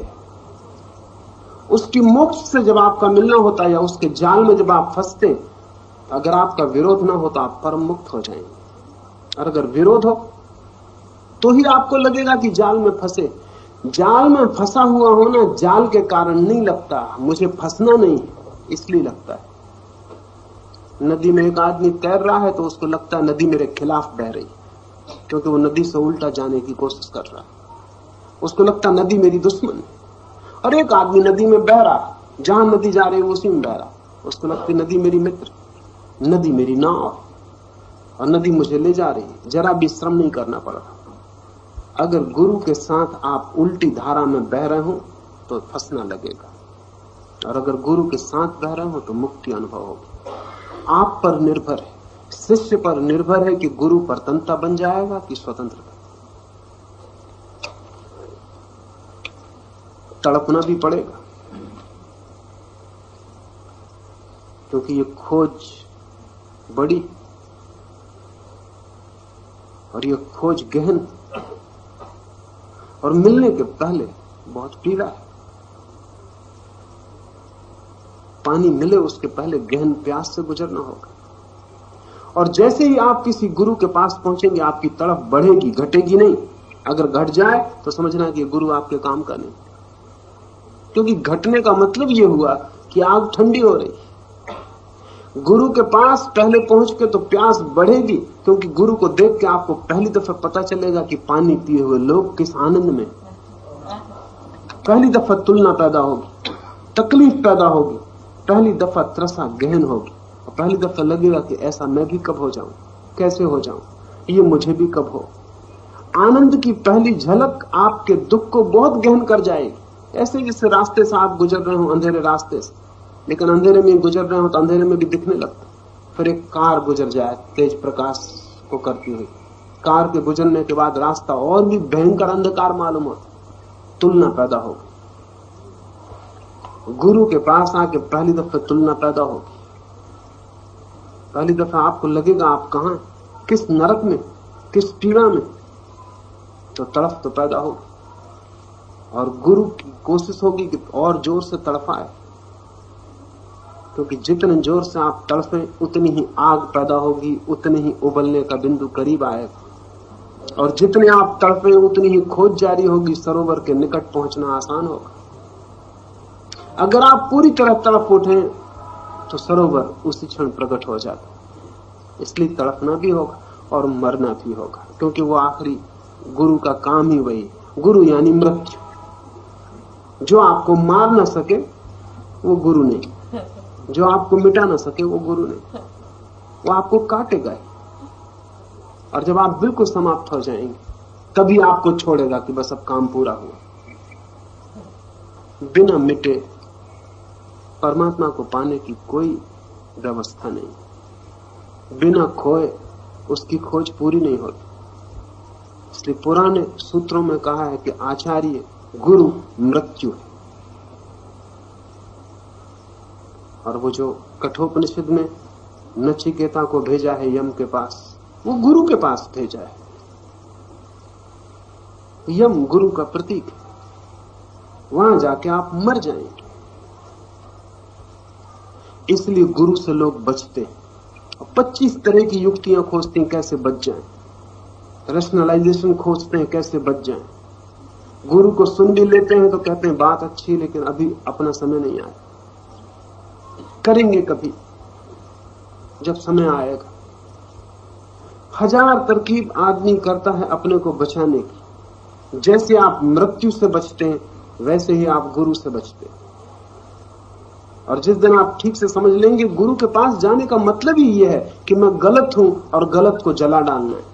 उसकी मोक्ष से जब आपका मिलना होता है या उसके जाल में जब आप फंसते, अगर आपका विरोध ना हो तो आप परम मुक्त हो जाएंगे। और अगर विरोध हो तो ही आपको लगेगा कि जाल में फंसे। जाल में फंसा हुआ होना जाल के कारण नहीं लगता, मुझे फंसना नहीं इसलिए लगता है। नदी में एक आदमी तैर रहा है तो उसको लगता है नदी मेरे खिलाफ बह रही, क्योंकि वो नदी से उल्टा जाने की कोशिश कर रहा है। उसको लगता है नदी मेरी दुश्मन है। और एक आदमी नदी में बह रहा, जहां नदी जा रही है उसी में बह रहा, उसको लगती नदी मेरी मित्र, नदी मेरी नाव और नदी मुझे ले जा रही, जरा भी श्रम नहीं करना पड़ रहा। अगर गुरु के साथ आप उल्टी धारा में बह रहे हो तो फंसना लगेगा, और अगर गुरु के साथ बह रहे हो तो मुक्ति अनुभव होगी। आप पर निर्भर है, शिष्य पर निर्भर है कि गुरु परतंत्रता बन जाएगा कि स्वतंत्रता। तड़पना भी पड़ेगा, क्योंकि ये खोज बड़ी और ये खोज गहन, और मिलने के पहले बहुत पीड़ा है। पानी मिले उसके पहले गहन प्यास से गुजरना होगा। और जैसे ही आप किसी गुरु के पास पहुंचेंगे आपकी तड़प बढ़ेगी, घटेगी नहीं। अगर घट जाए तो समझना कि गुरु आपके काम का नहीं। क्योंकि घटने का मतलब ये हुआ कि आग ठंडी हो रही। गुरु के पास पहले पहुंच के तो प्यास बढ़ेगी, क्योंकि गुरु को देख के आपको पहली दफा पता चलेगा कि पानी पिए हुए लोग किस आनंद में। पहली दफा तुलना पैदा होगी, तकलीफ पैदा होगी, पहली दफा त्रसा गहन होगी, और पहली दफा लगेगा कि ऐसा मैं भी कब हो जाऊं, कैसे हो जाऊं, ये मुझे भी कब हो। आनंद की पहली झलक आपके दुख को बहुत गहन कर जाएगी। ऐसे जैसे रास्ते से आप गुजर रहे हो, अंधेरे रास्ते से, लेकिन अंधेरे में गुजर रहे हो तो अंधेरे में भी दिखने लगता। फिर एक कार गुजर जाए तेज प्रकाश को करती हुई, कार के गुजरने के बाद रास्ता और भी भयंकर अंधकार मालूम होता, तुलना पैदा होगी। गुरु के पास आके पहली दफा तुलना पैदा होगी, पहली दफा आपको लगेगा आप कहां, किस नरक में, किस पीड़ा में, तो तड़फ तो पैदा होगी। और गुरु की कोशिश होगी कि और जोर से तड़फाए, क्योंकि जितने जोर से आप तड़फे उतनी ही आग पैदा होगी, उतने ही उबलने का बिंदु करीब आएगा, और जितने आप तड़फे उतनी ही खोज जारी होगी, सरोवर के निकट पहुंचना आसान होगा। अगर आप पूरी तरह तड़फ उठे तो सरोवर उसी क्षण प्रकट हो जाता। इसलिए तड़फना भी होगा और मरना भी होगा, क्योंकि वो आखिरी गुरु का काम ही वही। गुरु यानी मृत्यु। जो आपको मार ना सके वो गुरु नहीं, जो आपको मिटा ना सके वो गुरु नहीं, वो आपको काटेगा। और जब आप बिल्कुल समाप्त हो जाएंगे तभी आपको छोड़ेगा कि बस अब काम पूरा हुआ। बिना मिटे परमात्मा को पाने की कोई व्यवस्था नहीं, बिना खोए उसकी खोज पूरी नहीं होती। इसलिए पुराने सूत्रों में कहा है कि आचार्य गुरु मृत्यु है। और वो जो कठोपनिषद में नचिकेता को भेजा है यम के पास, वो गुरु के पास भेजा है। यम गुरु का प्रतीक है, वहां जाके आप मर जाएंगे। इसलिए गुरु से लोग बचते हैं, 25 तरह की युक्तियां खोजते हैं कैसे बच जाएं, रैशनलाइजेशन खोजते हैं कैसे बच जाएं। गुरु को सुन भी लेते हैं तो कहते हैं बात अच्छी, लेकिन अभी अपना समय नहीं आया, करेंगे कभी जब समय आएगा। 1000 तरकीब आदमी करता है अपने को बचाने की। जैसे आप मृत्यु से बचते हैं वैसे ही आप गुरु से बचते हैं। और जिस दिन आप ठीक से समझ लेंगे गुरु के पास जाने का मतलब ही यह है कि मैं गलत हूं और गलत को जला डालना है,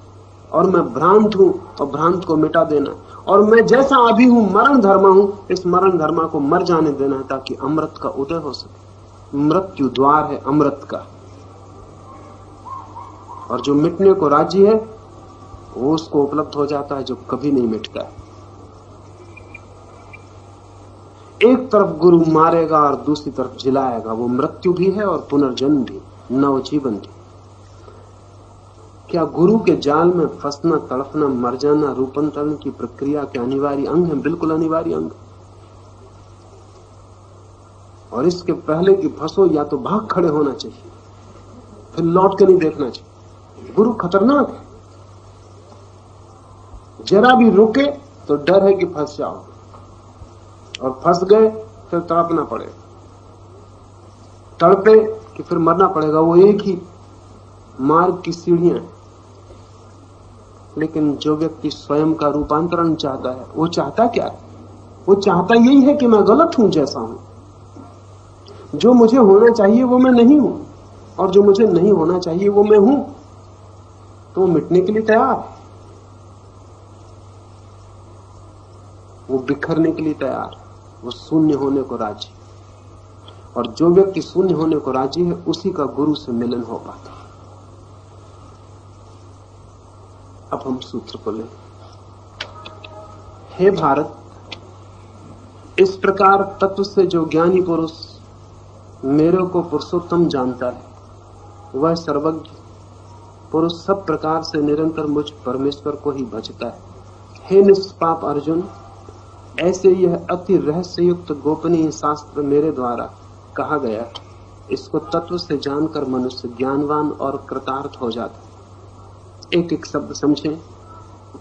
और मैं भ्रांत हूं और भ्रांत को मिटा देना, और मैं जैसा अभी हूं मरण धर्मा हूं, इस मरण धर्मा को मर जाने देना है ताकि अमृत का उदय हो सके। मृत्यु द्वार है अमृत का, और जो मिटने को राजी है वो उसको उपलब्ध हो जाता है, जो कभी नहीं मिटता है। एक तरफ गुरु मारेगा और दूसरी तरफ जिलाएगा, वो मृत्यु भी है और पुनर्जन्म भी, नवजीवन भी। क्या गुरु के जाल में फंसना, तड़फना, मर जाना रूपांतरण की प्रक्रिया के अनिवार्य अंग है? बिल्कुल अनिवार्य अंग। और इसके पहले कि फंसो या तो भाग खड़े होना चाहिए, फिर लौट के नहीं देखना चाहिए। गुरु खतरनाक है, जरा भी रुके तो डर है कि फंस जाओ, और फंस गए फिर तड़पना पड़ेगा, तड़पे कि फिर मरना पड़ेगा। वो एक ही मार्ग की सीढ़ियां हैं। लेकिन जो व्यक्ति स्वयं का रूपांतरण चाहता है, वो चाहता क्या है? वो चाहता यही है कि मैं गलत हूं जैसा हूं, जो मुझे होना चाहिए वो मैं नहीं हूं, और जो मुझे नहीं होना चाहिए वो मैं हूं। तो वो मिटने के लिए तैयार है, वो बिखरने के लिए तैयार है, वो शून्य होने को राजी। और जो व्यक्ति शून्य होने को राजी है उसी का गुरु से मिलन हो पाता है। अब हम सूत्र को लें। हे भारत, इस प्रकार तत्व से जो ज्ञानी पुरुष मेरे को पुरुषोत्तम जानता है, वह सर्वज्ञ पुरुष सब प्रकार से निरंतर मुझ परमेश्वर को ही भजता है। हे निष्पाप अर्जुन, ऐसे यह अति रहस्ययुक्त गोपनीय शास्त्र मेरे द्वारा कहा गया, इसको तत्व से जानकर मनुष्य ज्ञानवान और कृतार्थ हो जाता है। एक एक शब्द समझें।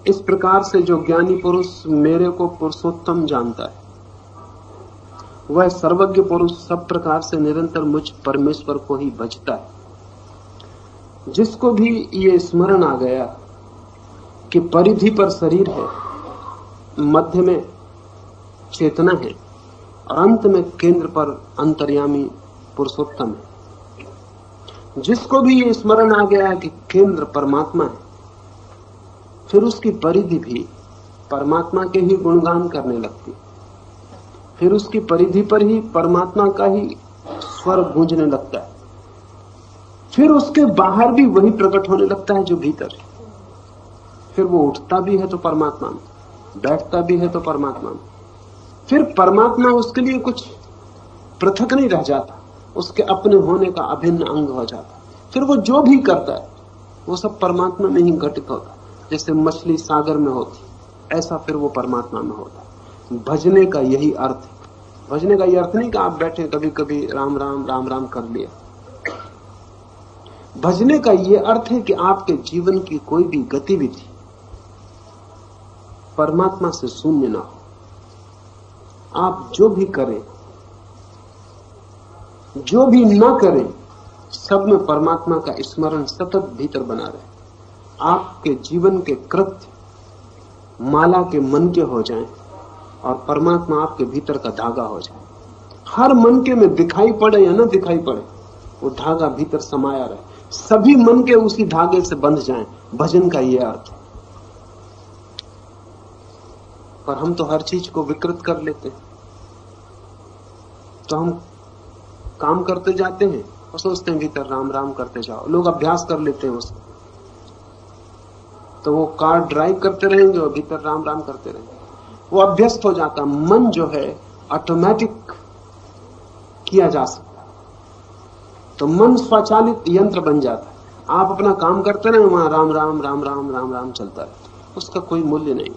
इस प्रकार से जो ज्ञानी पुरुष मेरे को पुरुषोत्तम जानता है, वह सर्वज्ञ पुरुष सब प्रकार से निरंतर मुझ परमेश्वर को ही भजता है। जिसको भी ये स्मरण आ गया कि परिधि पर शरीर है, मध्य में चेतना है और अंत में केंद्र पर अंतर्यामी पुरुषोत्तम है, जिसको भी ये स्मरण आ गया कि केंद्र परमात्मा है, फिर उसकी परिधि भी परमात्मा के ही गुणगान करने लगती, फिर उसकी परिधि पर ही परमात्मा का ही स्वर गूंजने लगता है, फिर उसके बाहर भी वही प्रकट होने लगता है जो भीतर है। फिर वो उठता भी है तो परमात्मा में, बैठता भी है तो परमात्मा में, फिर परमात्मा उसके लिए कुछ पृथक नहीं रह जाता, उसके अपने होने का अभिन्न अंग हो जाता। फिर वो जो भी करता है वो सब परमात्मा में ही घटित होता। जैसे मछली सागर में होती, ऐसा फिर वो परमात्मा में होता। भजने का यही अर्थ है। भजने का यह अर्थ नहीं कि आप बैठे कभी कभी राम राम राम राम कर लिया। भजने का यह अर्थ है कि आपके जीवन की कोई भी गतिविधि परमात्मा से शून्य ना हो। आप जो भी करें, जो भी ना करें, सब में परमात्मा का स्मरण सतत भीतर बना रहे। आपके जीवन के कृत्य माला के मन के हो जाएं और परमात्मा आपके भीतर का धागा हो जाए। हर मन के में दिखाई पड़े या ना दिखाई पड़े, वो धागा भीतर समाया रहे, सभी मन के उसी धागे से बंध जाएं। भजन का ये अर्थ है। पर हम तो हर चीज को विकृत कर लेते हैं। तो हम काम करते जाते हैं और सोचते हैं भीतर राम राम करते जाओ। लोग अभ्यास कर लेते हैं उसको, तो वो कार ड्राइव करते रहेंगे और भीतर राम राम करते रहेंगे। वो अभ्यस्त हो जाता। मन जो है ऑटोमेटिक किया जा सकता, तो मन स्वचालित यंत्र बन जाता है। आप अपना काम करते रहे, वहां राम राम राम राम राम राम चलता है, उसका कोई मूल्य नहीं।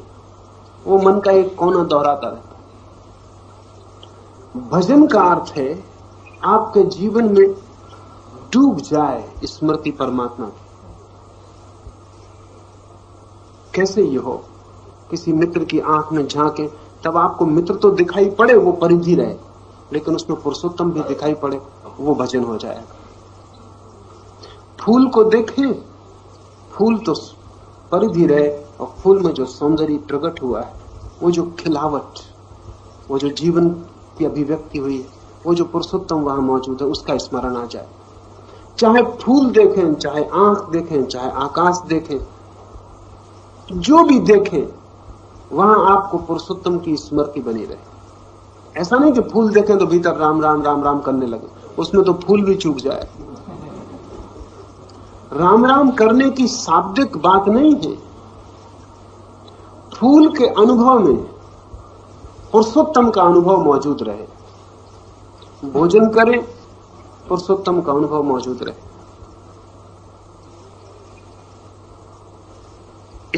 वो मन का एक कोना दोहराता रहता। भजन का अर्थ है आपके जीवन में डूब जाए स्मृति परमात्मा की। कैसे ये हो? किसी मित्र की आंख में झांके, तब आपको मित्र तो दिखाई पड़े, वो परिधि रहे, लेकिन उसमें पुरुषोत्तम भी दिखाई पड़े, वो भजन हो जाएगा। फूल को देखें, फूल तो परिधि रहे और फूल में जो सौंदर्य प्रकट हुआ है, वो जो खिलावट, वो जो जीवन की अभिव्यक्ति हुई है, वो जो पुरुषोत्तम वहां मौजूद है, उसका स्मरण आ जाए। चाहे फूल देखें, चाहे आंख देखें, चाहे आकाश देखें, जो भी देखें, वहां आपको पुरुषोत्तम की स्मृति बनी रहे। ऐसा नहीं कि फूल देखें तो भीतर राम राम राम राम करने लगे, उसमें तो फूल भी चूक जाए। राम राम करने की शाब्दिक बात नहीं है। फूल के अनुभव में पुरुषोत्तम का अनुभव मौजूद रहे। भोजन करें, पुरुषोत्तम का अनुभव मौजूद रहे।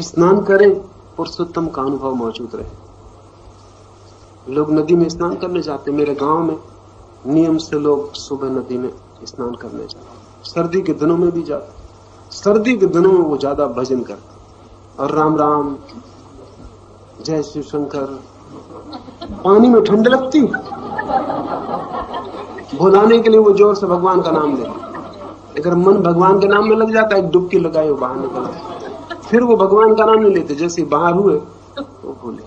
स्नान करें, पुरुषोत्तम का अनुभव मौजूद रहे। लोग नदी में स्नान करने जाते, मेरे गांव में नियम से लोग सुबह नदी में स्नान करने जाते। सर्दी के दिनों में भी जाते। सर्दी के दिनों में वो ज्यादा भजन करते और राम राम, जय शिव शंकर। पानी में ठंड लगती, भुलाने के लिए वो जोर से भगवान का नाम लेते। अगर मन भगवान के नाम में लग जाता है, डुबकी लगाए वो बाहर निकल, फिर वो भगवान का नाम नहीं लेते। जैसे बाहर हुए तो भूले।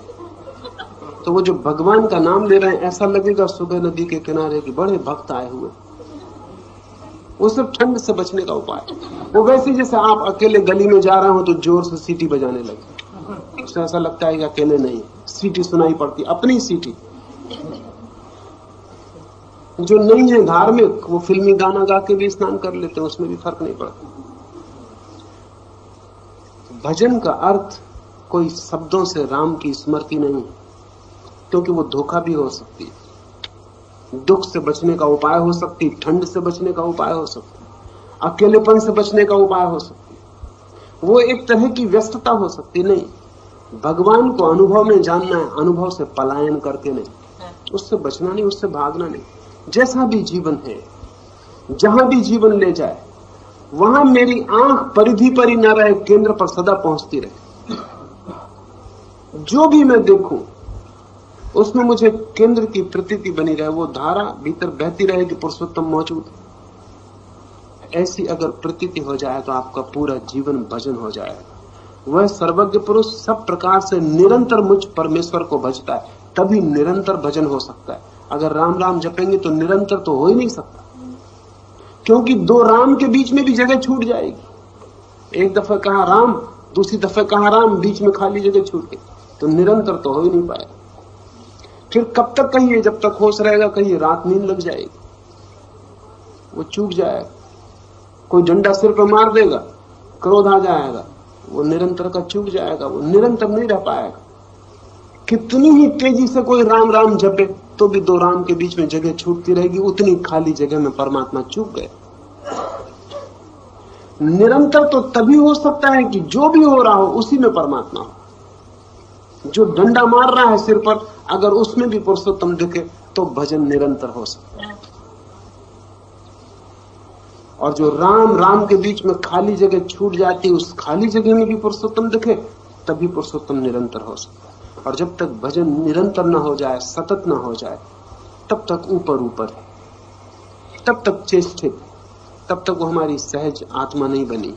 तो वो जो भगवान का नाम ले रहे हैं, ऐसा लगेगा सुबह नदी के किनारे के बड़े भक्त आए हुए। वो सिर्फ ठंड से बचने का उपाय। वो वैसे जैसे आप अकेले गली में जा रहे हो तो जोर से सीटी बजाने लगे, उससे ऐसा लगता है कि अकेले नहीं, सीटी सुनाई पड़ती, अपनी सीटी। जो नहीं है धार्मिक, वो फिल्मी गाना गा के भी स्नान कर लेते हैं, उसमें भी फर्क नहीं पड़ता। भजन का अर्थ कोई शब्दों से राम की स्मृति नहीं, क्योंकि वो धोखा भी हो सकती है, दुख से बचने का उपाय हो सकती, ठंड से बचने का उपाय हो सकता, अकेलेपन से बचने का उपाय हो सकती, वो एक तरह की व्यस्तता हो सकती। नहीं, भगवान को अनुभव में जानना है, अनुभव से पलायन करके नहीं, उससे बचना नहीं, उससे भागना नहीं। जैसा भी जीवन है, जहां भी जीवन ले जाए, वहां मेरी आंख परिधि पर ही न रहे, केंद्र पर सदा पहुंचती रहे। जो भी मैं देखूं, उसमें मुझे केंद्र की प्रतीति बनी रहे, वो धारा भीतर बहती रहे कि पुरुषोत्तम मौजूद है। ऐसी अगर प्रतीति हो जाए तो आपका पूरा जीवन भजन हो जाएगा। वह सर्वज्ञ पुरुष सब प्रकार से निरंतर मुझ परमेश्वर को भजता है, तभी निरंतर भजन हो सकता है। अगर राम राम जपेंगे तो निरंतर तो हो ही नहीं सकता, क्योंकि दो राम के बीच में भी जगह छूट जाएगी। एक दफा कहा राम, दूसरी दफा कहा राम, बीच में खाली जगह छूट गई, तो निरंतर तो हो ही नहीं पाएगा। फिर कब तक कहिए, जब तक होश रहेगा कहिए, रात नींद लग जाएगी, वो चूक जाएगा। कोई डंडा सिर पर मार देगा, क्रोध आ जाएगा, वो निरंतर का चूक जाएगा, वो निरंतर नहीं रह पाएगा। कितनी ही तेजी से कोई राम राम जपे तो भी दो राम के बीच में जगह छूटती रहेगी, उतनी खाली जगह में परमात्मा चूक गए। निरंतर तो तभी हो सकता है कि जो भी हो रहा हो उसी में परमात्मा हो। जो डंडा मार रहा है सिर पर, अगर उसमें भी पुरुषोत्तम दिखे तो भजन निरंतर हो सकता है। और जो राम राम के बीच में खाली जगह छूट जाती है, उस खाली जगह में भी पुरुषोत्तम दिखे, तभी पुरुषोत्तम निरंतर हो सकता है। और जब तक भजन निरंतर ना हो जाए, सतत ना हो जाए, तब तक ऊपर ऊपर है, तब तक चेष्टित, तब तक वो हमारी सहज आत्मा नहीं बनी।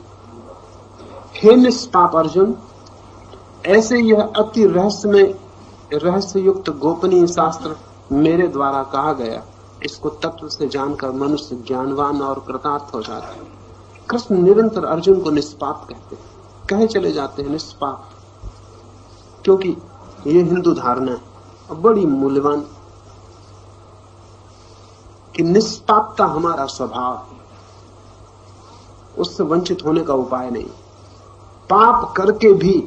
हे निष्पाप अर्जुन, ऐसे यह अति रहस्य युक्त गोपनीय शास्त्र मेरे द्वारा कहा गया, इसको तत्व से जानकर मनुष्य ज्ञानवान और कृतार्थ हो जाता है। कृष्ण निरंतर अर्जुन को निष्पाप कहते हैं, कहे चले जाते हैं निष्पाप, क्योंकि ये हिंदू धारणा है बड़ी मूल्यवान कि निष्पापता हमारा स्वभाव है, उससे वंचित होने का उपाय नहीं। पाप करके भी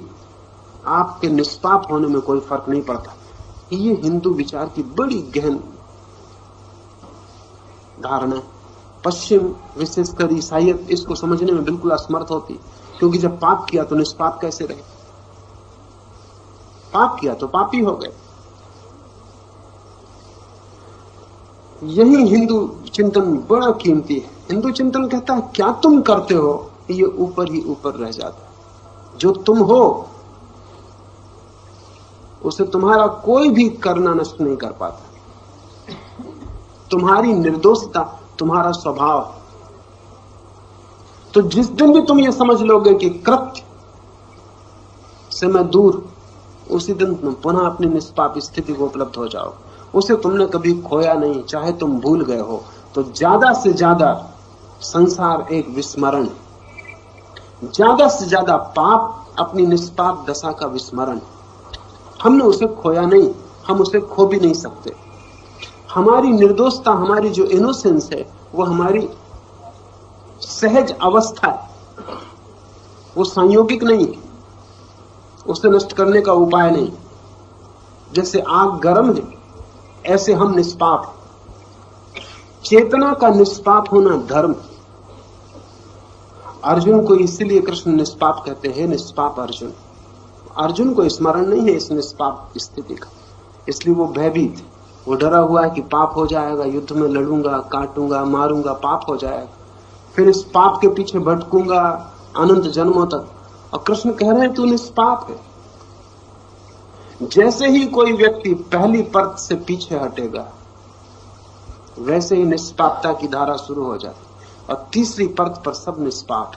आपके निष्पाप होने में कोई फर्क नहीं पड़ता। ये हिंदू विचार की बड़ी गहन धारणा है। पश्चिम, विशेषकर ईसाईयत, इसको समझने में बिल्कुल असमर्थ होती, क्योंकि जब पाप किया तो निष्पाप कैसे रहे? पाप किया तो पापी हो गए। यही हिंदू चिंतन बड़ा कीमती है। हिंदू चिंतन कहता है क्या तुम करते हो ये ऊपर ही ऊपर रह जाता है, जो तुम हो उसे तुम्हारा कोई भी करना नष्ट नहीं कर पाता। तुम्हारी निर्दोषता तुम्हारा स्वभाव। तो जिस दिन भी तुम ये समझ लोगे कि कृत्य से मैं दूर, उसी दिन तुम पुनः अपनी निष्पाप स्थिति को उपलब्ध हो जाओ। उसे तुमने कभी खोया नहीं, चाहे तुम भूल गए हो तो ज्यादा से ज्यादा संसार एक विस्मरण, ज्यादा से ज्यादा पाप अपनी निष्पाप दशा का विस्मरण। हमने उसे खोया नहीं, हम उसे खो भी नहीं सकते। हमारी निर्दोषता, हमारी जो इनोसेंस है, वो हमारी सहज अवस्था है, वो संयोगिक नहीं है, उसे नष्ट करने का उपाय नहीं। जैसे आग गर्म है, ऐसे हम निष्पाप। चेतना का निष्पाप होना धर्म। अर्जुन को इसलिए कृष्ण निष्पाप कहते हैं, निष्पाप अर्जुन। अर्जुन को स्मरण नहीं है इस निष्पाप स्थिति का, इसलिए वो भयभीत, वो डरा हुआ है कि पाप हो जाएगा, युद्ध में लड़ूंगा, काटूंगा, मारूंगा, पाप हो जाएगा, फिर इस पाप के पीछे भटकूंगा अनंत जन्मों तक। और कृष्ण कह रहे हैं तू निष्पाप है। जैसे ही कोई व्यक्ति पहली परत से पीछे हटेगा, वैसे ही निष्पापता की धारा शुरू हो जाती, और तीसरी परत पर सब निष्पाप।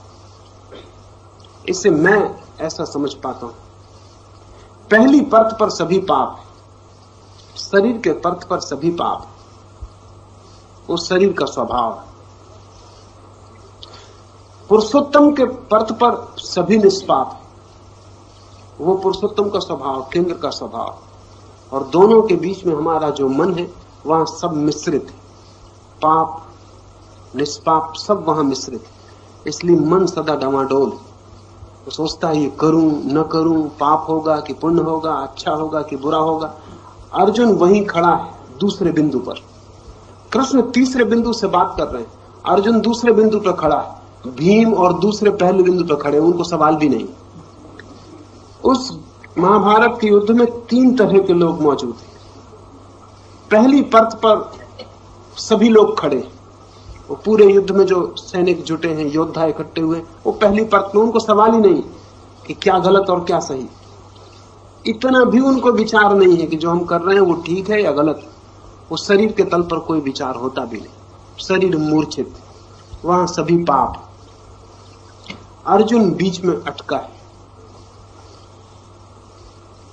इसे मैं ऐसा समझ पाता हूं, पहली परत पर सभी पाप, शरीर के परत पर सभी पाप, वो शरीर का स्वभाव। पुरुषोत्तम के परत पर सभी निष्पाप, वो पुरुषोत्तम का स्वभाव, केंद्र का स्वभाव। और दोनों के बीच में हमारा जो मन है, वहां सब मिश्रित है, पाप निष्पाप सब वहां मिश्रित है। इसलिए मन सदा डवाडोल, वो सोचता है ये करूं न करूं, पाप होगा कि पुण्य होगा, अच्छा होगा कि बुरा होगा। अर्जुन वहीं खड़ा है दूसरे बिंदु पर, कृष्ण तीसरे बिंदु से बात कर रहे हैं, अर्जुन दूसरे बिंदु पर खड़ा है। भीम और दूसरे पहले बिंदु पर खड़े, उनको सवाल भी नहीं। उस महाभारत के युद्ध में 3 तरह के लोग मौजूद हैं। पहली परत पर सभी लोग खड़े, वो पूरे युद्ध में जो सैनिक जुटे हैं, योद्धा इकट्ठे हुए, वो पहली परत में, उनको सवाल ही नहीं कि क्या गलत और क्या सही। इतना भी उनको विचार नहीं है कि जो हम कर रहे हैं वो ठीक है या गलत। वो शरीर के तल पर कोई विचार होता भी नहीं, शरीर मूर्छित, वहां सभी पाप। अर्जुन बीच में अटका है,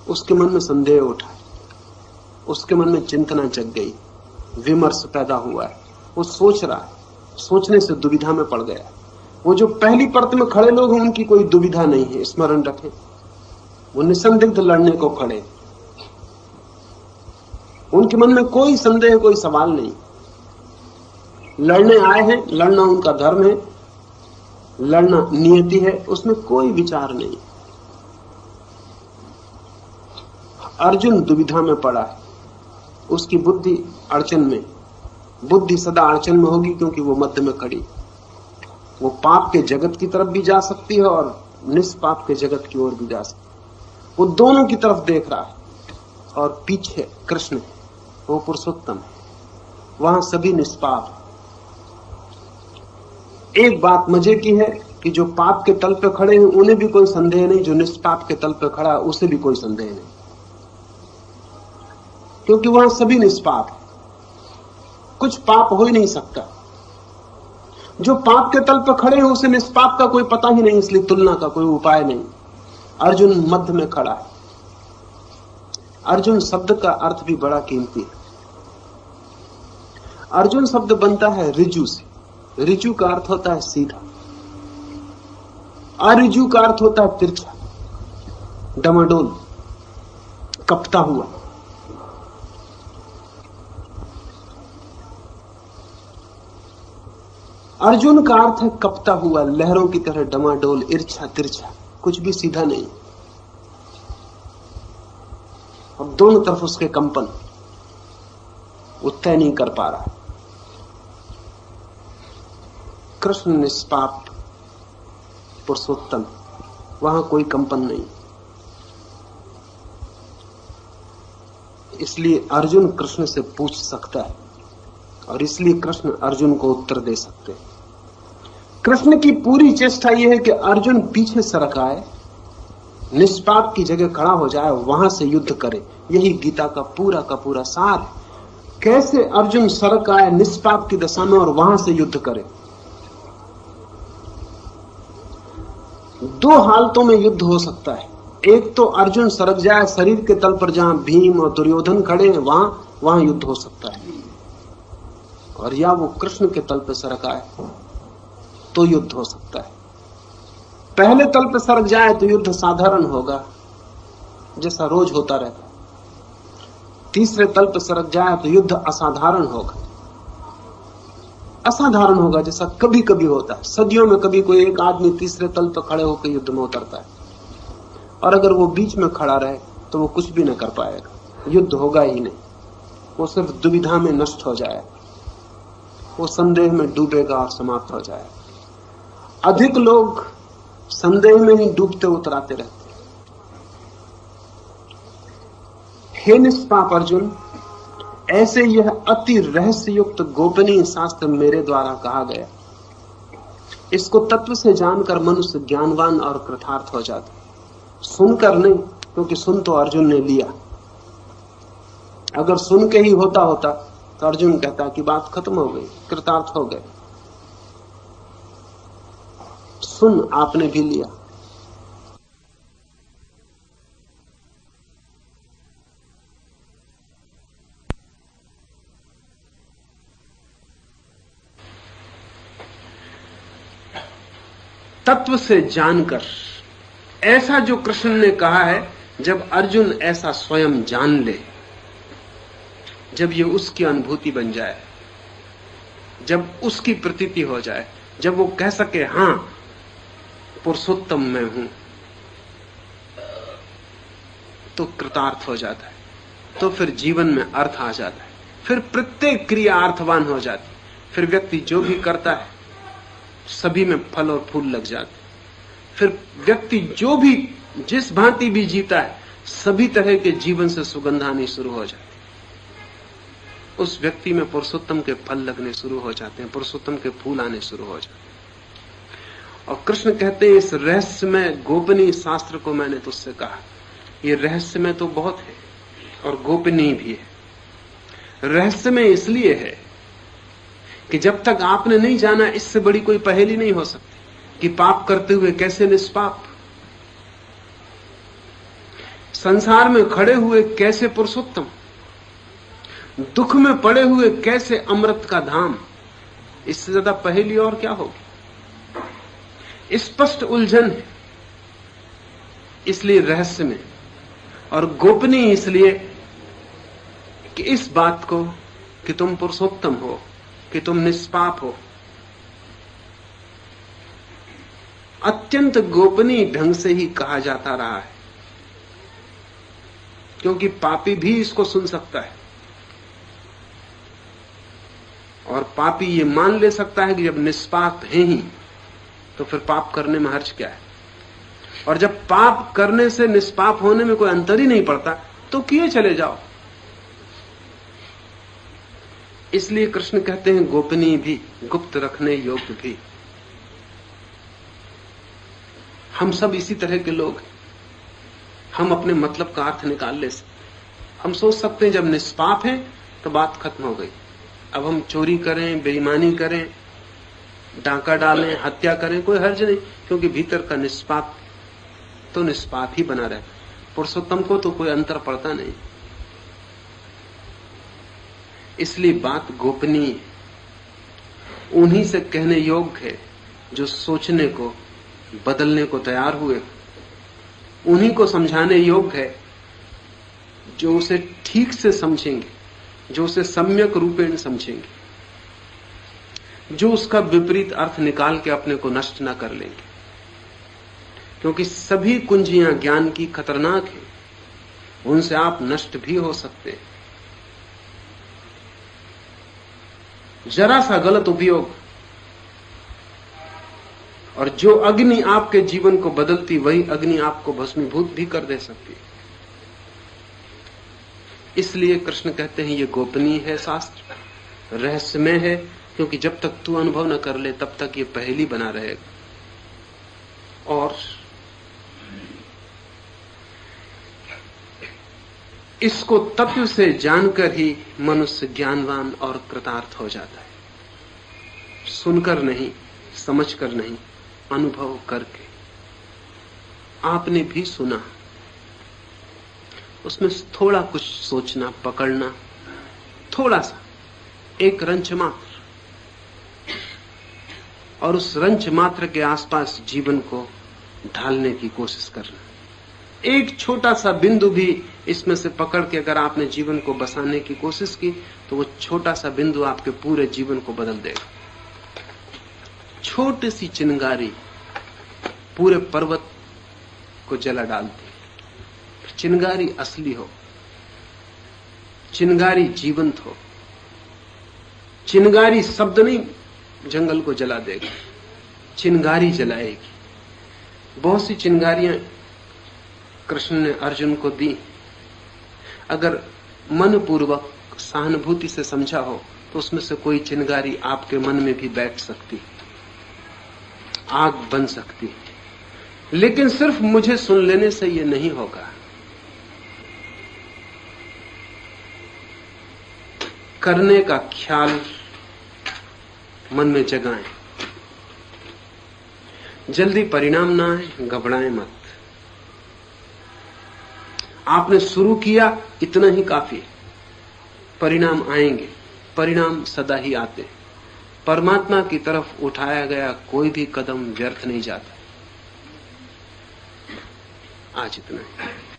उसके मन में संदेह उठा है, उसके मन में चिंतना जग गई, विमर्श पैदा हुआ है, वो सोच रहा है, सोचने से दुविधा में पड़ गया। वो जो पहली पंक्ति में खड़े लोग हैं उनकी कोई दुविधा नहीं है, स्मरण रखें, वो निसंदिग्ध लड़ने को खड़े, उनके मन में कोई संदेह, कोई सवाल नहीं। लड़ने आए हैं, लड़ना उनका धर्म है, लड़ना नियति है, उसमें कोई विचार नहीं। अर्जुन दुविधा में पड़ा है, उसकी बुद्धि अड़चन में, बुद्धि सदा अड़चन में होगी क्योंकि वो मध्य में खड़ी। वो पाप के जगत की तरफ भी जा सकती है और निष्पाप के जगत की ओर भी जा सकती है। वो दोनों की तरफ देख रहा है और पीछे कृष्ण है, वो पुरुषोत्तम है, वहां सभी निष्पाप। एक बात मजे की है कि जो पाप के तल पे खड़े हैं उन्हें भी कोई संदेह नहीं, जो निष्पाप के तल पे खड़ा है उसे भी कोई संदेह नहीं, क्योंकि वहां सभी निष्पाप। कुछ पाप हो ही नहीं सकता। जो पाप के तल पर खड़े हैं उसे निष्पाप का कोई पता ही नहीं, इसलिए तुलना का कोई उपाय नहीं। अर्जुन मध्य में खड़ा है। अर्जुन शब्द का अर्थ भी बड़ा कीमती है। अर्जुन शब्द बनता है रिजु से। रिजु का अर्थ होता है सीधा, अरिजु का अर्थ होता है तिरछा, डमाडोल, कपता हुआ। अर्जुन का अर्थ है कपता हुआ, लहरों की तरह डमाडोल, इर्छा तिरछा, कुछ भी सीधा नहीं। और दोनों तरफ उसके कंपन, वो तय नहीं कर पा रहा। कृष्ण निष्पाप पुरुषोत्तम, वहां कोई कंपन नहीं। इसलिए अर्जुन कृष्ण से पूछ सकता है और इसलिए कृष्ण अर्जुन को उत्तर दे सकते हैं। कृष्ण की पूरी चेष्टा यह है कि अर्जुन पीछे सरक आए, निष्पाप की जगह खड़ा हो जाए, वहां से युद्ध करे। यही गीता का पूरा सार है। कैसे अर्जुन सरक आए निष्पाप की दशा में और वहां से युद्ध करे। दो हालतों में युद्ध हो सकता है। एक तो अर्जुन सरक जाए शरीर के तल पर, जहां भीम और दुर्योधन खड़े हैं, वहां युद्ध हो सकता है, और या वो कृष्ण के तल पर सरक आए तो युद्ध हो सकता है। पहले तल पर सरक जाए तो युद्ध साधारण होगा, जैसा रोज होता रहता है। तीसरे तल पर सरक जाए तो युद्ध असाधारण होगा। असाधारण होगा जैसा कभी कभी होता है। सदियों में कभी कोई एक आदमी तीसरे तल पर खड़े होकर युद्ध में उतरता है, और अगर वो बीच में खड़ा रहे तो वो कुछ भी न कर पाएगा, युद्ध होगा ही नहीं। वो सिर्फ दुविधा में नष्ट हो जाएगा, वो संदेह में डूबेगा और समाप्त हो जाएगा। अधिक लोग संदेह में ही डूबते उतराते रहते। हे निष्पाप अर्जुन, ऐसे यह अति रहस्य युक्त गोपनीय शास्त्र मेरे द्वारा कहा गया। इसको तत्व से जानकर मनुष्य ज्ञानवान और कृतार्थ हो जाता। सुनकर नहीं, क्योंकि सुन तो अर्जुन ने लिया। अगर सुन के ही होता तो अर्जुन कहता कि बात खत्म हो गई, कृतार्थ हो गए। सुन आपने भी लिया। तत्व से जानकर, ऐसा जो कृष्ण ने कहा है, जब अर्जुन ऐसा स्वयं जान ले, जब ये उसकी अनुभूति बन जाए, जब उसकी प्रतीति हो जाए, जब वो कह सके हां पुरुषोत्तम मैं हूं, तो कृतार्थ हो जाता है। तो फिर जीवन में अर्थ आ जाता है, फिर प्रत्येक क्रिया अर्थवान हो जाती। फिर व्यक्ति जो भी करता है सभी में फल और फूल लग जाते। फिर व्यक्ति जो भी जिस भांति भी जीता है, सभी तरह के जीवन से सुगंध आनी शुरू हो जाती। उस व्यक्ति में पुरुषोत्तम के फल लगने शुरू हो जाते हैं, पुरुषोत्तम के फूल आने शुरू हो जाते हैं। और कृष्ण कहते हैं, इस रहस्यमय गोपनीय शास्त्र को मैंने तुझसे कहा, ये रहस्य में तो बहुत है और गोपनीय भी है। रहस्य में इसलिए है कि जब तक आपने नहीं जाना, इससे बड़ी कोई पहेली नहीं हो सकती कि पाप करते हुए कैसे निष्पाप, संसार में खड़े हुए कैसे पुरुषोत्तम, दुख में पड़े हुए कैसे अमृत का धाम। इससे ज्यादा पहेली और क्या होगी। स्पष्ट उलझन है, इसलिए रहस्य में, और गोपनीय इसलिए कि इस बात को कि तुम पुरुषोत्तम हो, कि तुम निष्पाप हो, अत्यंत गोपनीय ढंग से ही कहा जाता रहा है, क्योंकि पापी भी इसको सुन सकता है और पापी ये मान ले सकता है कि जब निष्पाप है ही तो फिर पाप करने में हर्ज क्या है। और जब पाप करने से निष्पाप होने में कोई अंतर ही नहीं पड़ता तो किए चले जाओ। इसलिए कृष्ण कहते हैं गोपनीय भी, गुप्त रखने योग्य भी। हम सब इसी तरह के लोग हैं। हम अपने मतलब का अर्थ निकाल ले सकते। हम सोच सकते हैं जब निष्पाप हैं तो बात खत्म हो गई, अब हम चोरी करें, बेईमानी करें, डांका डालें, हत्या करें, कोई हर्ज नहीं, क्योंकि भीतर का निष्पाप तो निष्पाप ही बना रहता। पुरुषोत्तम को तो कोई अंतर पड़ता नहीं। इसलिए बात गोपनीय उन्हीं से कहने योग्य है जो सोचने को, बदलने को तैयार हुए। उन्हीं को समझाने योग्य है जो उसे ठीक से समझेंगे, जो उसे सम्यक रूपेण समझेंगे, जो उसका विपरीत अर्थ निकाल के अपने को नष्ट न कर लेंगे। क्योंकि सभी कुंजियां ज्ञान की खतरनाक हैं, उनसे आप नष्ट भी हो सकते हैं। जरा सा गलत उपयोग और जो अग्नि आपके जीवन को बदलती, वही अग्नि आपको भस्मीभूत भी कर दे सकती है। इसलिए कृष्ण कहते हैं ये गोपनीय है, शास्त्र रहस्यमय है, क्योंकि जब तक तू अनुभव न कर ले तब तक ये पहेली बना रहेगा। और इसको तत्व से जानकर ही मनुष्य ज्ञानवान और कृतार्थ हो जाता है। सुनकर नहीं, समझकर नहीं, अनुभव करके। आपने भी सुना, उसमें थोड़ा कुछ सोचना, पकड़ना, थोड़ा सा, एक रंच मात्र, और उस रंच मात्र के आसपास जीवन को ढालने की कोशिश करना। एक छोटा सा बिंदु भी इसमें से पकड़ के अगर आपने जीवन को बसाने की कोशिश की तो वो छोटा सा बिंदु आपके पूरे जीवन को बदल देगा। छोटी सी चिंगारी पूरे पर्वत को जला डालती। चिंगारी असली हो, चिंगारी जीवंत हो। चिंगारी शब्द नहीं जंगल को जला देगी, चिंगारी जलाएगी। बहुत सी चिंगारियां कृष्ण ने अर्जुन को दी। अगर मनपूर्वक सहानुभूति से समझा हो तो उसमें से कोई चिंगारी आपके मन में भी बैठ सकती, आग बन सकती। लेकिन सिर्फ मुझे सुन लेने से यह नहीं होगा। करने का ख्याल मन में जगाएं। जल्दी परिणाम ना आए, घबराएं मत। आपने शुरू किया, इतना ही काफी। परिणाम आएंगे, परिणाम सदा ही आते। परमात्मा की तरफ उठाया गया कोई भी कदम व्यर्थ नहीं जाता। आज इतना ही।